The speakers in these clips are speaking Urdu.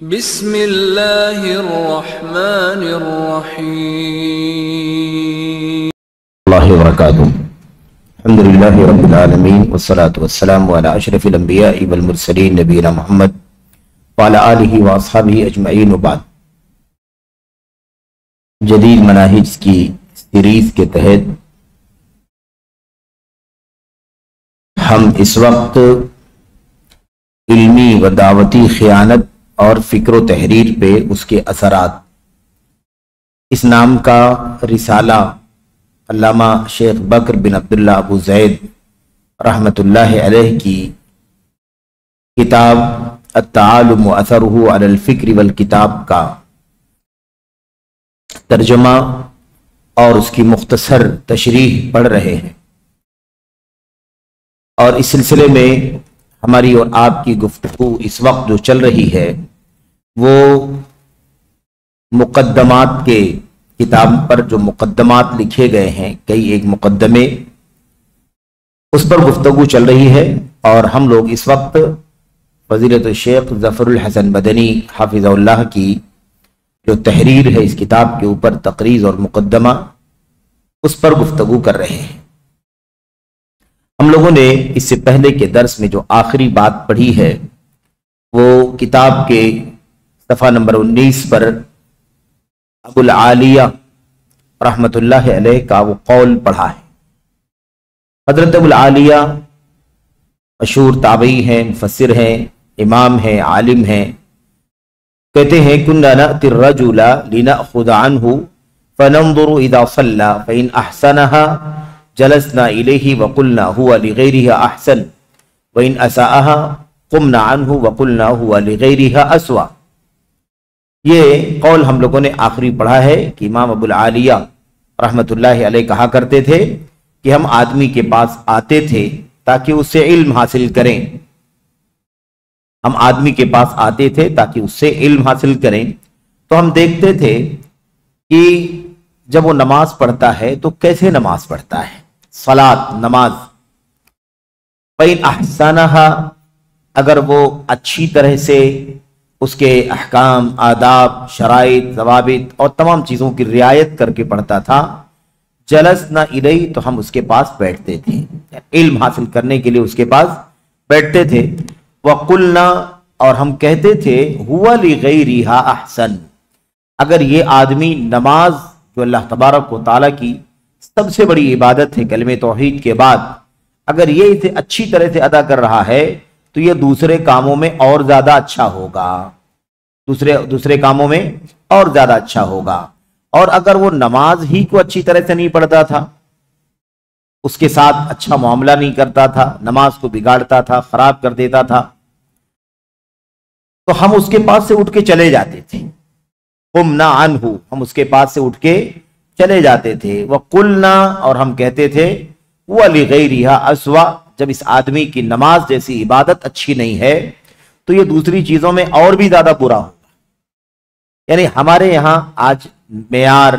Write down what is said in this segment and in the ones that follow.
بسم اللہ الرحمن الرحیم اللہ وبرکاتہ۔ الحمدللہ رب العالمین والصلاة والسلام علی اشرف الانبیاء والمرسلین نبینا محمد وعلی آلہ واصحابہ اجمعین وبعد۔ جدید مناہج کی سیریز کے تحت ہم اس وقت علمی و دعوتی خیانت اور فکر و تحریر پہ اس کے اثرات، اس نام کا رسالہ علامہ شیخ بکر بن عبداللہ ابو زید رحمۃ اللہ علیہ کی کتاب التعالم و اثرہ علی الفکر والکتاب کا ترجمہ اور اس کی مختصر تشریح پڑھ رہے ہیں، اور اس سلسلے میں ہماری اور آپ کی گفتگو اس وقت جو چل رہی ہے وہ مقدمات کے کتاب پر جو مقدمات لکھے گئے ہیں، کئی ایک مقدمے، اس پر گفتگو چل رہی ہے۔ اور ہم لوگ اس وقت فضیلت الشیخ ظفر الحسن مدنی حافظہ اللہ کی جو تحریر ہے اس کتاب کے اوپر، تقریض اور مقدمہ، اس پر گفتگو کر رہے ہیں۔ ہم لوگوں نے اس سے پہلے کے درس میں جو آخری بات پڑھی ہے وہ کتاب کے صفحہ نمبر 19 پر ابو العالیہ رحمۃ اللہ علیہ کا وہ قول پڑھا ہے۔ حضرت ابو العالیہ مشہور تابعی ہیں، مفسر ہیں، امام ہیں، عالم ہیں۔ کہتے ہیں كنا نأتي الرجل لنأخذ عنه فننظر اذا صلى فإن احسنها جلسنا الیہ وقلنا هو لغیرها احسن وان اساءها قمنا عنه وقلنا هو لغیرها اسوأ۔ یہ قول ہم لوگوں نے آخری پڑھا ہے کہ امام ابو العالیہ رحمت اللہ علیہ کہا کرتے تھے کہ ہم آدمی کے پاس آتے تھے تاکہ اس سے علم حاصل کریں، ہم آدمی کے پاس آتے تھے تاکہ اس سے علم حاصل کریں، تو ہم دیکھتے تھے کہ جب وہ نماز پڑھتا ہے تو کیسے نماز پڑھتا ہے، صلاۃ نماز۔ فَإِنْ أَحْسَنَهَا، اگر وہ اچھی طرح سے اس کے احکام، آداب، شرائط، ضوابط اور تمام چیزوں کی رعایت کر کے پڑھتا تھا، جلسنا الیہ، تو ہم اس کے پاس بیٹھتے تھے، علم حاصل کرنے کے لیے اس کے پاس بیٹھتے تھے۔ وَقُلْنَا، اور ہم کہتے تھے، هُوَ لِغَيْرِهَا أَحْسَنُ، اگر یہ آدمی نماز جو اللہ تبارک و تعالیٰ کی سب سے بڑی عبادت ہے کلمہ توحید کے بعد، اگر یہ اسے اچھی طرح سے ادا کر رہا ہے تو یہ دوسرے کاموں میں اور زیادہ اچھا ہوگا، دوسرے کاموں میں اور زیادہ اچھا ہوگا۔ اور اگر وہ نماز ہی کو اچھی طرح سے نہیں پڑھتا تھا، اس کے ساتھ اچھا معاملہ نہیں کرتا تھا، نماز کو بگاڑتا تھا، خراب کر دیتا تھا، تو ہم اس کے پاس سے اٹھ کے چلے جاتے تھے۔ قمنا عنہ، ہم اس کے پاس سے اٹھ کے چلے جاتے تھے۔ وقلنا، اور ہم کہتے تھے، وَلِغَيْرِهَا أَسْوَأُ، جب اس آدمی کی نماز جیسی عبادت اچھی نہیں ہے تو یہ دوسری چیزوں میں اور بھی زیادہ برا ہوگا۔ یعنی ہمارے یہاں آج معیار،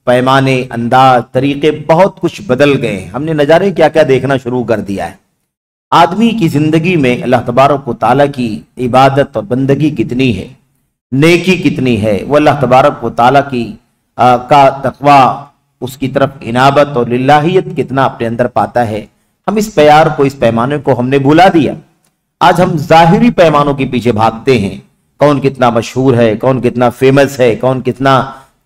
پیمانے، انداز، طریقے بہت کچھ بدل گئے ہیں، ہم نے نہ جانے کیا کیا دیکھنا شروع کر دیا ہے۔ آدمی کی زندگی میں اللہ تبارک و تعالیٰ کی عبادت اور بندگی کتنی ہے، نیکی کتنی ہے، وہ اللہ تبارک و تعالیٰ کی کا تقوی، اس کی طرف انابت اور للہیت کتنا اپنے اندر پاتا ہے، ہم اس پیار کو، اس پیمانے کو ہم نے بھلا دیا۔ آج ہم ظاہری پیمانوں کے پیچھے بھاگتے ہیں، کون کتنا مشہور ہے، کون کتنا فیمس ہے، کون کتنا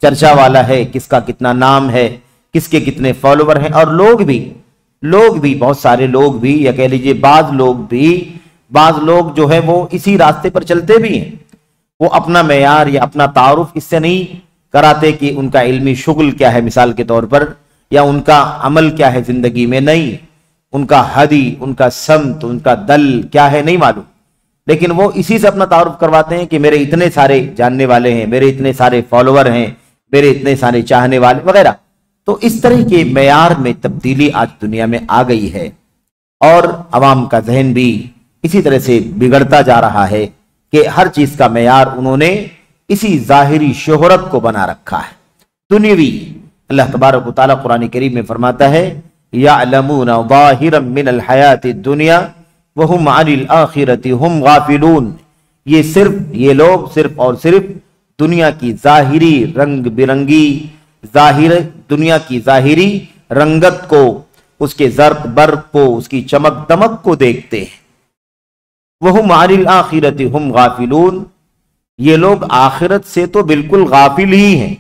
چرچا والا ہے، کس کا کتنا نام ہے، کس کے کتنے فالوور ہیں۔ اور لوگ بھی بہت سارے لوگ بھی، یا کہہ لیجئے بعض لوگ جو ہے وہ اسی راستے پر چلتے بھی ہیں، وہ اپنا معیار یا اپنا تعارف اس سے نہیں کراتے کہ ان کا علمی شغل کیا ہے مثال کے طور پر، یا ان کا عمل کیا ہے زندگی میں، نہیں، ان کا ہدی، ان کا سمت، ان کا دل کیا ہے نہیں معلوم، لیکن وہ اسی سے اپنا تعارف کرواتے ہیں کہ میرے اتنے سارے جاننے والے ہیں، میرے اتنے سارے فالوور ہیں، میرے اتنے سارے چاہنے والے وغیرہ۔ تو اس طرح کے معیار میں تبدیلی آج دنیا میں آ گئی ہے، اور عوام کا ذہن بھی اسی طرح سے بگڑتا جا رہا ہے کہ ہر چیز کا معیار انہوں نے اسی ظاہری شہرت کو بنا رکھا ہے، دنیاوی۔ اللہ تبارک و تعالیٰ قرآن کریم میں فرماتا ہے، یعلمون ظاہرا من الحیات الدنیا وہم عن الآخرۃ ہم غافلون، یہ لوگ صرف اور صرف دنیا کی ظاہری رنگ برنگی دنیا کی ظاہری رنگت کو، اس کے زرق برق کو، اس کی چمک دمک کو دیکھتے ہیں۔ وَهُمْ عَنِ الْآخِرَةِ هُمْ غَافِلُونَ، یہ لوگ آخرت سے تو بالکل غافل ہی ہیں،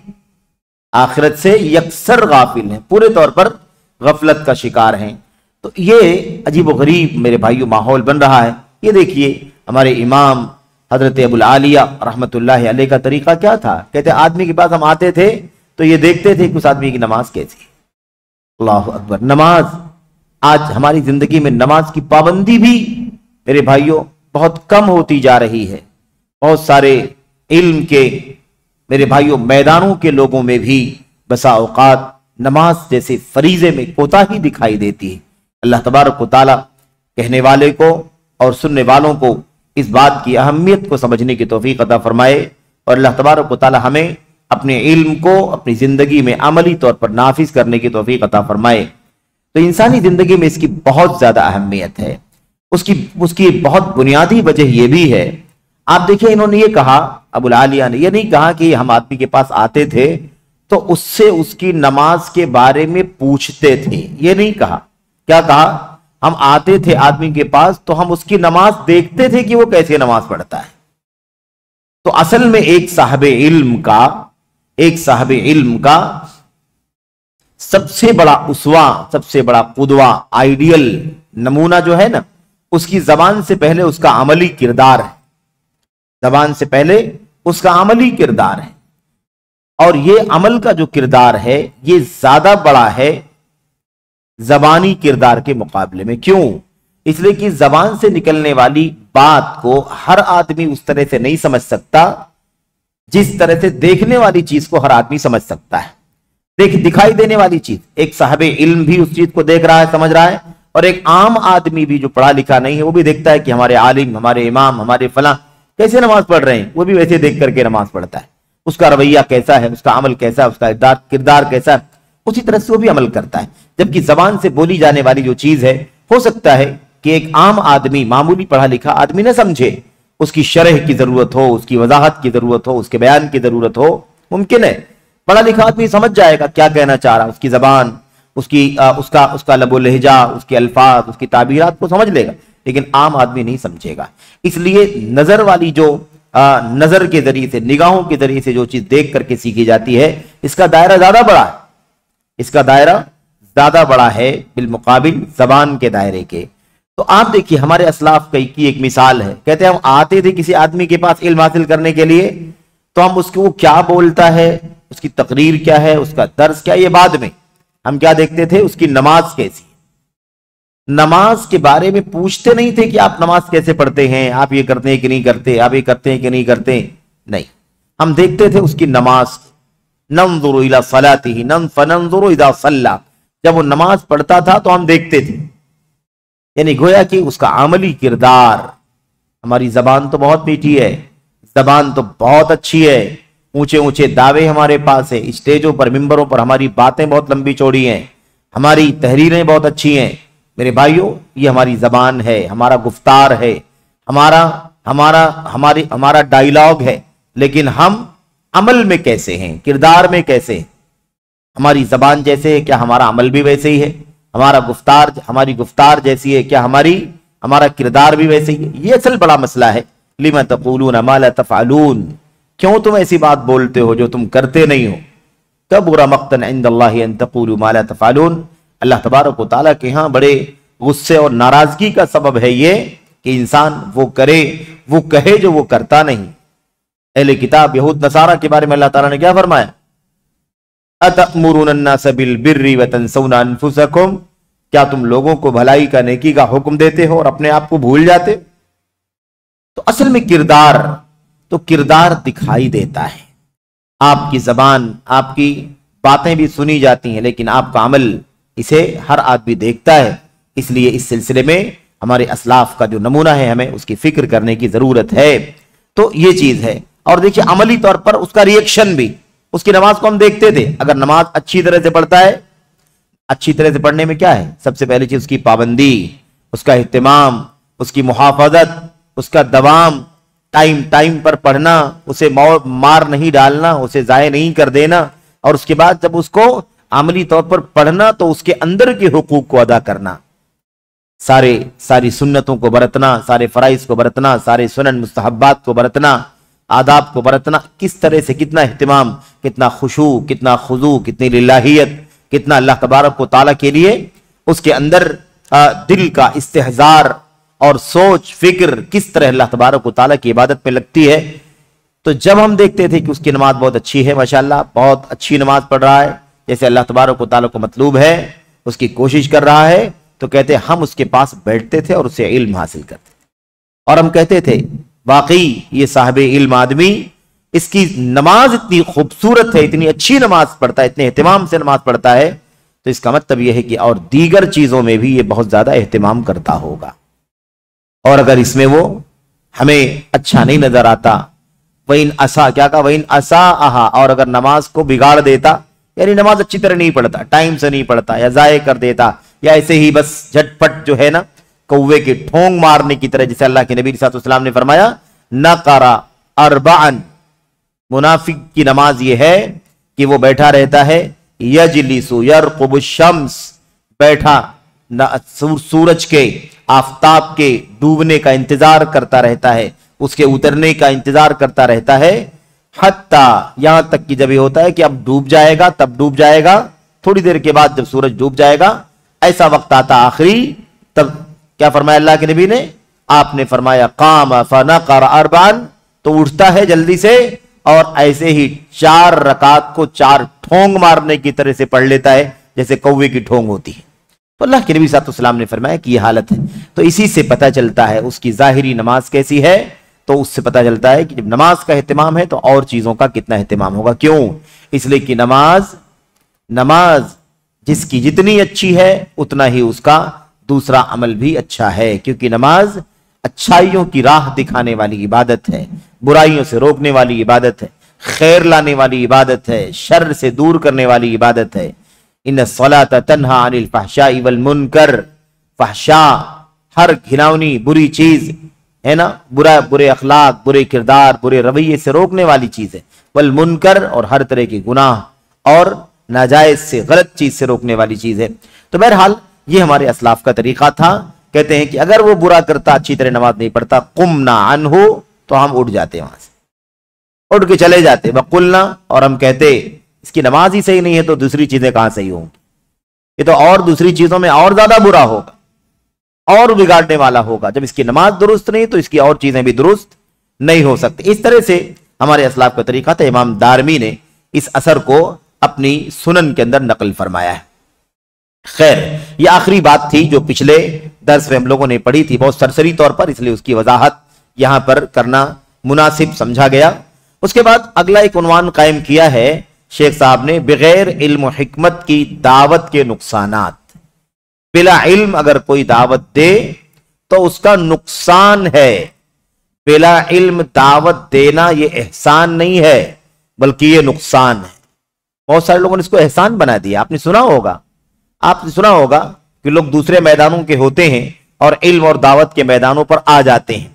آخرت سے یکسر غافل ہیں، پورے طور پر غفلت کا شکار ہیں۔ تو یہ عجیب و غریب میرے بھائیو ماحول بن رہا ہے۔ یہ دیکھیے ہمارے امام حضرت ابو العالیہ رحمت اللہ علیہ کا طریقہ کیا تھا؟ کہتے ہیں آدمی کے پاس ہم آتے تھے تو یہ دیکھتے تھے کہ اس آدمی کی نماز کیسی ہے۔ اللہ اکبر! نماز، آج ہماری زندگی میں نماز کی پابندی بھی میرے بھائیوں بہت کم ہوتی جا رہی ہے۔ بہت سارے علم کے میرے بھائیوں میدانوں کے لوگوں میں بھی بسا اوقات نماز جیسے فریضے میں کوتاہی دکھائی دیتی ہے۔ اللہ تبارک و تعالی کہنے والے کو اور سننے والوں کو اس بات کی اہمیت کو سمجھنے کی توفیق عطا فرمائے، اور اللہ تبارک و تعالی ہمیں اپنے علم کو اپنی زندگی میں عملی طور پر نافذ کرنے کی توفیق عطا فرمائے۔ تو انسانی زندگی میں اس کی بہت زیادہ اہمیت ہے۔ اس کی بہت بنیادی وجہ یہ بھی ہے، آپ دیکھیں انہوں نے یہ کہا، ابو العالیہ نے یہ نہیں کہا کہ ہم آدمی کے پاس آتے تھے تو اس سے اس کی نماز کے بارے میں پوچھتے تھے، یہ نہیں کہا۔ کیا کہا؟ ہم آتے تھے آدمی کے پاس تو ہم اس کی نماز دیکھتے تھے کہ وہ کیسے نماز پڑھتا ہے۔ تو اصل میں ایک صاحب علم کا سب سے بڑا اسوہ، سب سے بڑا قدوہ، آئیڈیل نمونہ جو ہے نا، اس کی زبان سے پہلے اس کا عملی کردار ہے، زبان سے پہلے اس کا عملی کردار ہے۔ اور یہ عمل کا جو کردار ہے یہ زیادہ بڑا ہے زبانی کردار کے مقابلے میں۔ کیوں؟ اس لیے کہ زبان سے نکلنے والی بات کو ہر آدمی اس طرح سے نہیں سمجھ سکتا جس طرح سے دیکھنے والی چیز کو ہر آدمی سمجھ سکتا ہے۔ دکھائی دینے والی چیز، ایک صاحب علم بھی اس چیز کو دیکھ رہا ہے، سمجھ رہا ہے، اور ایک عام آدمی بھی جو پڑھا لکھا نہیں ہے وہ بھی دیکھتا ہے کہ ہمارے عالم، ہمارے امام، ہمارے فلاں کیسے نماز پڑھ رہے ہیں، وہ بھی ویسے دیکھ کر کے نماز پڑھتا ہے۔ اس کا رویہ کیسا ہے، اس کا عمل کیسا ہے، اس کا کردار کیسا ہے، اسی طرح سے وہ بھی عمل کرتا ہے۔ جبکہ زبان سے بولی جانے والی جو چیز ہے، ہو سکتا ہے کہ ایک عام آدمی، معمولی پڑھا لکھا آدمی نہ سمجھے، اس کی شرح کی ضرورت ہو، اس کی وضاحت کی ضرورت ہو، اس کے بیان کی ضرورت ہو۔ ممکن ہے پڑھا لکھا آدمی سمجھ جائے گا کیا کہنا چاہ رہا، اس کی زبان، اس کا لب و لہجہ، اس کے الفاظ، اس کی تعبیرات کو سمجھ لے گا، لیکن عام آدمی نہیں سمجھے گا۔ اس لیے نظر والی جو نظر کے ذریعے سے، نگاہوں کے ذریعے سے جو چیز دیکھ کر کے سیکھی جاتی ہے، اس کا دائرہ زیادہ بڑا ہے، اس کا دائرہ زیادہ بڑا ہے بالمقابل زبان کے دائرے کے۔ تو آپ دیکھیے ہمارے اسلاف کی ایک مثال ہے، کہتے ہیں ہم آتے تھے کسی آدمی کے پاس علم حاصل کرنے کے لیے تو ہم اس کو کیا بولتا ہے، اس کی تقریر کیا ہے، اس کا درس کیا ہے، یہ بعد میں ہم کیا دیکھتے تھے، اس کی نماز کیسی۔ نماز کے بارے میں پوچھتے نہیں تھے کہ آپ نماز کیسے پڑھتے ہیں، آپ یہ کرتے ہیں کہ نہیں کرتے، آپ یہ کرتے ہیں کہ نہیں کرتے، نہیں، ہم دیکھتے تھے اس کی نماز۔ ننظر الی صلاته فننظر اذا صلی، جب وہ نماز پڑھتا تھا تو ہم دیکھتے تھے، یعنی گویا کہ اس کا عملی کردار۔ ہماری زبان تو بہت میٹھی ہے، زبان تو بہت اچھی ہے، اونچے اونچے دعوے ہمارے پاس ہے، اسٹیجوں پر، ممبروں پر ہماری باتیں بہت لمبی چوڑی ہیں، ہماری تحریریں بہت اچھی ہیں۔ میرے بھائیوں، یہ ہماری زبان ہے، ہمارا گفتار ہے، ہمارا ڈائیلاگ ہے، لیکن ہم عمل میں کیسے ہیں، کردار میں کیسے ہیں؟ ہماری زبان جیسے ہے کیا ہمارا عمل بھی ویسے ہی ہے؟ ہماری گفتار جیسی ہے کیا ہمارا کردار بھی ویسے ہی ہے؟ یہ اصل بڑا مسئلہ ہے۔ لِمَ تَقُولُونَ مَا لَا تَفْعَلُونَ، کیوں تم ایسی بات بولتے ہو جو تم کرتے نہیں ہو؟ کَبُرَ مَقْتًا عِندَ اللَّهِ أَن تَقُولُوا مَا لَا تَفْعَلُونَ، اللہ تبارک و تعالیٰ کے ہاں بڑے غصے اور ناراضگی کا سبب ہے یہ کہ انسان وہ کہے جو وہ کرتا نہیں۔ اہل کتاب یہود نصارہ کے بارے میں اللہ تعالیٰ نے کیا فرمایا؟ أَتَأْمُرُونَ النَّاسَ بِالْبِرِّ وَتَنْسَوْنَ أَنفُسَكُمْ، کیا تم لوگوں کو بھلائی کا، نیکی کا حکم دیتے ہو اور اپنے آپ کو بھول جاتے؟ تو اصل میں کردار دکھائی دیتا ہے۔ آپ کی زبان، آپ کی باتیں بھی سنی جاتی ہیں، لیکن آپ کا عمل اسے ہر آدمی دیکھتا ہے۔ اس لیے اس سلسلے میں ہمارے اسلاف کا جو نمونہ ہے ہمیں اس کی فکر کرنے کی ضرورت ہے۔ تو یہ چیز ہے، اور دیکھیے عملی طور پر اس کا ریئیکشن بھی، اس کی نماز کو ہم دیکھتے تھے، اگر نماز اچھی طرح سے پڑھتا ہے، اچھی طرح سے پڑھنے میں کیا ہے؟ سب سے پہلی چیز اس کی پابندی، اس کا اہتمام، اس کی محافظت، اس کا دوام، ٹائم پر پڑھنا، اسے مار نہیں ڈالنا، اسے ضائع نہیں کر دینا، اور اس کے بعد جب اس کو عملی طور پر پڑھنا تو اس کے اندر کے حقوق کو ادا کرنا، ساری سنتوں کو برتنا، سارے فرائض کو برتنا، سارے سنن مستحبات کو برتنا، آداب کو برتنا، کس طرح سے کتنا اہتمام، کتنا خشوع، کتنا خضوع، کتنی للہیت، کتنا اللہ تبارک و تعالیٰ کے لیے اس کے اندر دل کا استحضار اور سوچ فکر کس طرح اللہ تبارک و تعالیٰ کی عبادت میں لگتی ہے۔ تو جب ہم دیکھتے تھے کہ اس کی نماز بہت اچھی ہے، ماشاءاللہ بہت اچھی نماز پڑھ رہا ہے، جیسے اللہ تبارک و تعالیٰ کو مطلوب ہے، اس کی کوشش کر رہا ہے، تو کہتے ہم اس کے پاس بیٹھتے تھے اور اسے علم حاصل کرتے تھے، اور ہم کہتے تھے واقعی یہ صاحب علم آدمی، اس کی نماز اتنی خوبصورت ہے، اتنی اچھی نماز پڑھتا ہے، اتنے اہتمام سے نماز پڑھتا ہے، تو اس کا مطلب یہ ہے کہ اور دیگر چیزوں میں بھی یہ بہت زیادہ اہتمام کرتا ہوگا۔ اور اگر اس میں وہ ہمیں اچھا نہیں نظر آتا، وَإِنْ أَسَا کیا کہا، وَإِنْ أَسَاءَهَا، اور اگر نماز کو بگاڑ دیتا، یعنی نماز اچھی طرح نہیں پڑھتا، ٹائم سے نہیں پڑھتا، یا ضائع کر دیتا، یا ایسے ہی بس جھٹ پٹ جو ہے نا کوے کے ٹھونگ مارنے کی طرح، جسے اللہ کے نبی صلی اللہ علیہ وسلم نے فرمایا نَقَرَ أَرْبَعًا، منافق کی نماز یہ ہے کہ وہ بیٹھا رہتا ہے، یجلس یرقب الشمس، بیٹھا سورج کے آفتاب کے ڈوبنے کا انتظار کرتا رہتا ہے، اس کے اترنے کا انتظار کرتا رہتا ہے، حتیٰ یہاں تک کہ جب یہ ہوتا ہے کہ اب ڈوب جائے گا، تب ڈوب جائے گا، تھوڑی دیر کے بعد جب سورج ڈوب جائے گا، ایسا وقت آتا آخری، تب کیا فرمایا اللہ کے نبی نے، آپ نے فرمایا قام فنقر اربعن، تو اٹھتا ہے جلدی سے اور ایسے ہی 4 رکعات کو 4 ٹھونگ مارنے کی طرح سے پڑھ لیتا ہے، جیسے کوے کی ٹھونگ ہوتی ہے۔ تو اللہ کے نبی صلی اللہ علیہ وسلم نے فرمایا کہ یہ حالت ہے، تو اسی سے پتہ چلتا ہے اس کی ظاہری نماز کیسی ہے، تو اس سے پتہ چلتا ہے کہ جب نماز کا اہتمام ہے تو اور چیزوں کا کتنا اہتمام ہوگا۔ کیوں؟ اس لیے کہ نماز جس کی جتنی اچھی ہے اتنا ہی اس کا دوسرا عمل بھی اچھا ہے، کیونکہ نماز اچھائیوں کی راہ دکھانے والی عبادت ہے، برائیوں سے روکنے والی عبادت ہے، خیر لانے والی عبادت ہے، شر سے دور کرنے والی عبادت ہے۔ ان الصلاۃ تنہی عن الفحشاء والمنکر، فحشاء ہر گھناؤنی بری چیز ہے نا، برے اخلاق، برے کردار، برے رویے سے روکنے والی چیز ہے، والمنکر، اور ہر طرح کے گناہ اور ناجائز سے غلط چیز سے روکنے والی چیز ہے۔ تو بہرحال یہ ہمارے اسلاف کا طریقہ تھا، کہتے ہیں کہ اگر وہ برا کرتا، اچھی طرح نماز نہیں پڑھتا، قمنا عنہ، تو ہم اٹھ جاتے، وہاں سے اٹھ کے چلے جاتے، وقلنا، اور ہم کہتے اس کی نماز ہی صحیح نہیں ہے تو دوسری چیزیں کہاں صحیح ہوں گی، یہ تو اور دوسری چیزوں میں اور زیادہ برا ہوگا اور بگاڑنے والا ہوگا، جب اس کی نماز درست نہیں تو اس کی اور چیزیں بھی درست نہیں ہو سکتی۔ اس طرح سے ہمارے اسلاف کا طریقہ تھا۔ امام دارمی نے اس اثر کو اپنی سنن کے اندر نقل فرمایا ہے۔ خیر، یہ آخری بات تھی جو پچھلے درس میں ہم لوگوں نے پڑھی تھی، بہت سرسری طور پر، اس لیے اس کی وضاحت یہاں پر کرنا مناسب سمجھا گیا۔ اس کے بعد اگلا ایک عنوان قائم کیا ہے شیخ صاحب نے، بغیر علم و حکمت کی دعوت کے نقصانات۔ بلا علم اگر کوئی دعوت دے تو اس کا نقصان ہے۔ بلا علم دعوت دینا یہ احسان نہیں ہے بلکہ یہ نقصان ہے۔ بہت سارے لوگوں نے اس کو احسان بنا دیا۔ آپ نے سنا ہوگا کہ لوگ دوسرے میدانوں کے ہوتے ہیں اور علم اور دعوت کے میدانوں پر آ جاتے ہیں،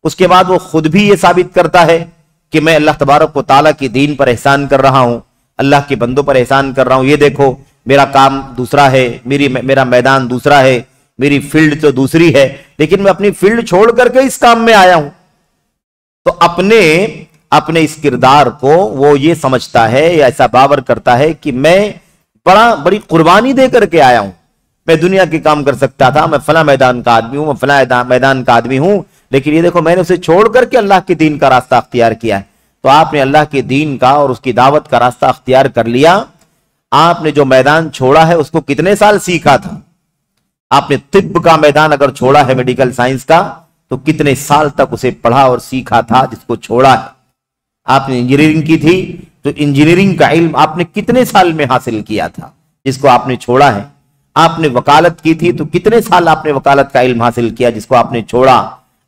اس کے بعد وہ خود بھی یہ ثابت کرتا ہے کہ میں اللہ تبارک و تعالیٰ کی دین پر احسان کر رہا ہوں، اللہ کے بندوں پر احسان کر رہا ہوں، یہ دیکھو میرا کام دوسرا ہے، میرا میدان دوسرا ہے، میری فیلڈ تو دوسری ہے، لیکن میں اپنی فیلڈ چھوڑ کر کے اس کام میں آیا ہوں۔ تو اپنے اس کردار کو وہ یہ سمجھتا ہے یا ایسا باور کرتا ہے کہ میں بڑی قربانی دے کر کے آیا ہوں، میں دنیا کے کام کر سکتا تھا، میں فلاں میدان کا آدمی ہوں، میں فلاں میدان کا آدمی ہوں، لیکن یہ دیکھو میں نے اسے چھوڑ کر کے اللہ کے دین کا راستہ اختیار کیا ہے۔ تو آپ نے اللہ کے دین کا اور اس کی دعوت کا راستہ اختیار کر لیا۔ آپ نے جو میدان چھوڑا ہے اس کو کتنے سال سیکھا تھا؟ آپ نے طب کا میدان اگر چھوڑا ہے، میڈیکل سائنس کا، تو کتنے سال تک اسے پڑھا اور سیکھا تھا جس کو چھوڑا ہے؟ آپ نے انجینئرنگ کی تھی تو انجینئرنگ کا علم آپ نے کتنے سال میں حاصل کیا تھا جس کو آپ نے چھوڑا ہے؟ آپ نے وکالت کی تھی تو کتنے سال آپ نے وکالت کا علم حاصل کیا جس کو آپ نے چھوڑا؟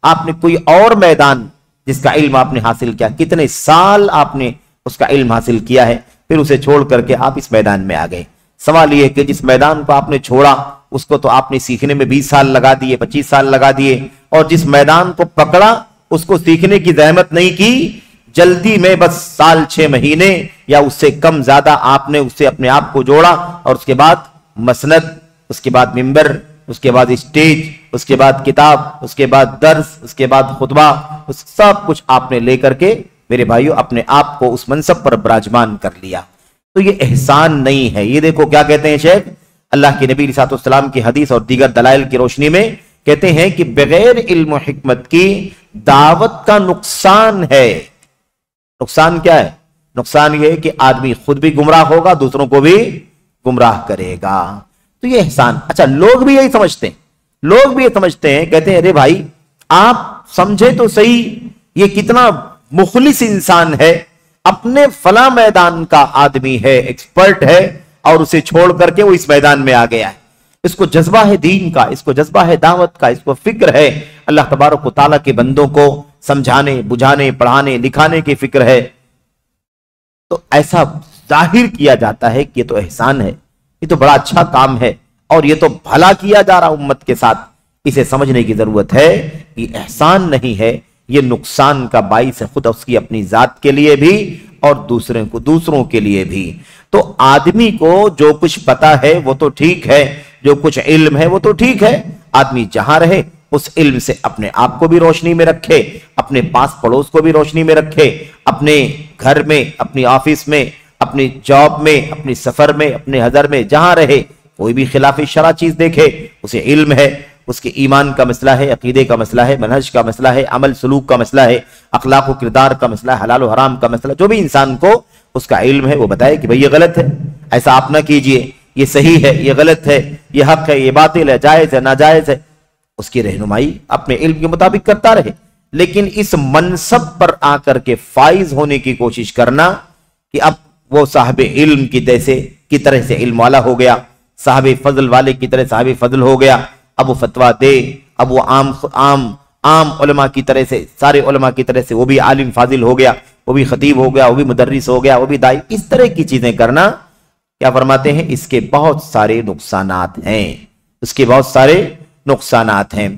آپ نے کوئی اور میدان جس کا علم آپ نے حاصل کیا، کتنے سال آپ نے اس کا علم حاصل کیا ہے، پھر اسے چھوڑ کر کے آپ اس میدان میں آ گئے۔ سوال یہ ہے کہ جس میدان کو آپ نے چھوڑا اس کو تو آپ نے سیکھنے میں 20 سال لگا دیے، 25 سال لگا دیے، اور جس میدان کو پکڑا اس کو سیکھنے کی زحمت نہیں کی، جلدی میں بس سال 6 مہینے یا اس سے کم زیادہ آپ نے اس سے اپنے آپ کو جوڑا، اور اس کے بعد مسند، اس کے بعد ممبر، اس کے بعد اسٹیج، اس کے بعد کتاب، اس کے بعد درس، اس کے بعد خطبہ، اس سب کچھ آپ نے لے کر کے میرے بھائیو اپنے آپ کو اس منصب پر براجمان کر لیا۔ تو یہ احسان نہیں ہے۔ یہ دیکھو کیا کہتے ہیں شیخ، اللہ کے نبی علیہ الصلوۃ والسلام کی حدیث اور دیگر دلائل کی روشنی میں کہتے ہیں کہ بغیر علم و حکمت کی دعوت کا نقصان ہے۔ نقصان کیا ہے؟ نقصان یہ ہے کہ آدمی خود بھی گمراہ ہوگا، دوسروں کو بھی گمراہ کرے گا۔ تو یہ احسان، اچھا لوگ بھی یہی سمجھتے ہیں، لوگ بھی یہ سمجھتے ہیں، کہتے ہیں ارے بھائی آپ سمجھے تو صحیح، یہ کتنا مخلص انسان ہے، اپنے فلاں میدان کا آدمی ہے، ایکسپرٹ ہے، اور اسے چھوڑ کر کے وہ اس میدان میں آ گیا ہے، اس کو جذبہ ہے دین کا، اس کو جذبہ ہے دعوت کا، اس کو فکر ہے اللہ تبارک و تعالیٰ کے بندوں کو سمجھانے، بجھانے، پڑھانے، لکھانے کی فکر ہے۔ تو ایسا ظاہر کیا جاتا ہے کہ یہ تو احسان ہے، یہ تو بڑا اچھا کام ہے، اور یہ تو بھلا کیا جا رہا امت کے ساتھ۔ اسے سمجھنے کی ضرورت ہے کہ احسان نہیں ہے، یہ نقصان کا باعث ہے، خود اس کی اپنی ذات کے لیے بھی اور دوسروں کے لیے بھی۔ تو آدمی کو جو کچھ پتا ہے وہ تو ٹھیک ہے، جو کچھ علم ہے وہ تو ٹھیک ہے، آدمی جہاں رہے اس علم سے اپنے آپ کو بھی روشنی میں رکھے، اپنے پاس پڑوس کو بھی روشنی میں رکھے، اپنے گھر میں، اپنی آفس میں، اپنی جاب میں، اپنی سفر میں، اپنے حضر میں، جہاں رہے کوئی بھی خلاف شرع چیز دیکھے، اسے علم ہے، اس کے ایمان کا مسئلہ ہے، عقیدے کا مسئلہ ہے، منہج کا مسئلہ ہے، عمل سلوک کا مسئلہ ہے، اخلاق و کردار کا مسئلہ ہے، حلال و حرام کا مسئلہ، جو بھی انسان کو اس کا علم ہے وہ بتائے کہ بھئی یہ غلط ہے، ایسا آپ نہ کیجئے، یہ صحیح ہے، یہ غلط ہے، یہ حق ہے، یہ باطل ہے، جائز ہے، ناجائز ہے، اس کی رہنمائی اپنے علم کے مطابق کرتا رہے۔ لیکن اس منصب پر آ کر کے فائز ہونے کی کوشش کرنا کہ اب وہ صاحب علم کی طرح سے علم والا ہو گیا، صاحب فضل والے کی طرح صاحب فضل ہو گیا، اب وہ فتویٰ دے، اب وہ عام علماء کی طرح سے، سارے علماء کی طرح سے وہ بھی عالم فاضل ہو گیا، وہ بھی خطیب ہو گیا، وہ بھی مدرس ہو گیا، وہ بھی داعی، اس طرح کی چیزیں کرنا، کیا فرماتے ہیں، اس کے بہت سارے نقصانات ہیں، اس کے بہت سارے نقصانات ہیں۔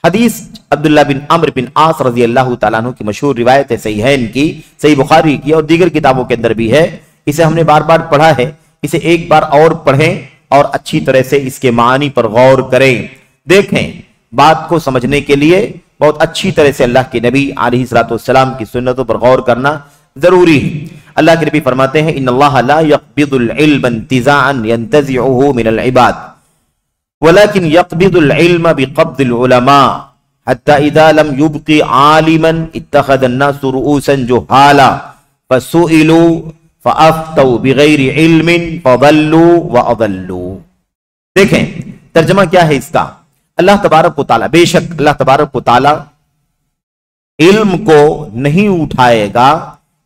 حدیث عبداللہ بن عمرو بن عاص رضی اللہ تعالیٰ عنہ کی مشہور روایت ہے، صحیحین کی، صحیح بخاری کی اور دیگر کتابوں کے اندر بھی ہے، اسے ہم نے بار بار پڑھا ہے، اسے ایک بار اور پڑھیں اور اچھی طرح سے اس کے معانی پر غور کریں، دیکھیں، بات کو سمجھنے کے لیے بہت اچھی طرح سے اللہ کے نبی علیہ الصلوۃ والسلام کی سنتوں پر غور کرنا ضروری ہے۔ اللہ کے نبی فرماتے ہیں ان اللہ لا يقبض العلم انتزاعا ينتزعه من العباد ولكن يقبض العلم بقبض العلماء حتى اذا لم يبق عالما اتخذ الناس رؤوسا جهالا فسئلوا فافتوا بغیر علم فضلوا واضلوا۔ دیکھیں ترجمہ کیا ہے اس کا، اللہ تبارک و تعالیٰ، بے شک اللہ تبارک و تعالیٰ علم کو نہیں اٹھائے گا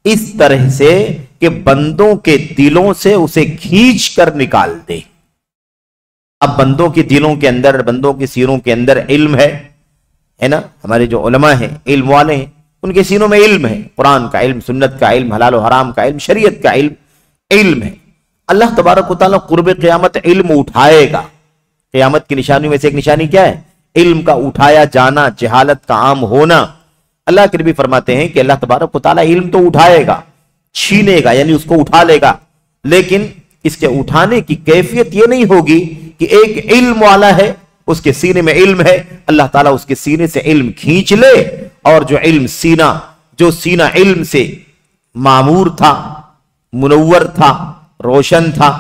اس طرح سے کہ بندوں کے دلوں سے اسے کھینچ کر نکال دے۔ اب بندوں کے دلوں کے اندر، بندوں کے سینوں کے اندر علم ہے نا، ہمارے جو علماء ہیں، علم والے ہیں، ان کے سینوں میں علم ہے، قرآن کا علم، سنت کا علم، حلال و حرام کا علم، شریعت کا علم ہے۔ اللہ تبارک و تعالیٰ قرب قیامت علم اٹھائے گا۔ قیامت کی نشانیوں میں سے ایک نشانی کیا ہے؟ علم کا اٹھایا جانا، جہالت کا عام ہونا۔ اللہ کے نبی فرماتے ہیں کہ اللہ تبارک و تعالیٰ علم تو اٹھائے گا، چھینے گا، یعنی اس کو اٹھا لے گا، لیکن اس کے اٹھانے کی کیفیت یہ نہیں ہوگی کہ ایک علم والا ہے، اس کے سینے میں علم ہے، اللہ تعالیٰ اس کے سینے سے علم کھینچ لے، اور جو سینہ علم سے معمور تھا، منور تھا، روشن تھا،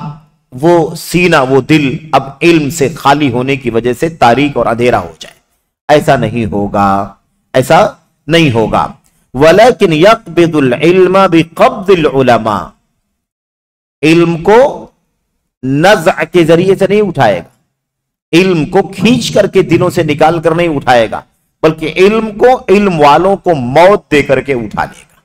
وہ سینہ، وہ دل اب علم سے خالی ہونے کی وجہ سے تاریک اور اندھیرا ہو جائے۔ ایسا نہیں ہوگا، ایسا نہیں ہوگا۔ وَلَكِنْ يَقْبِضُ الْعِلْمَ بِقَبْضِ الْعُلَمَاءِ، علم کو نزع کے ذریعے سے نہیں اٹھائے گا، علم کو کھینچ کر کے دلوں سے نکال کر نہیں اٹھائے گا، بلکہ علم کو، علم والوں کو موت دے کر کے اٹھا لے گا۔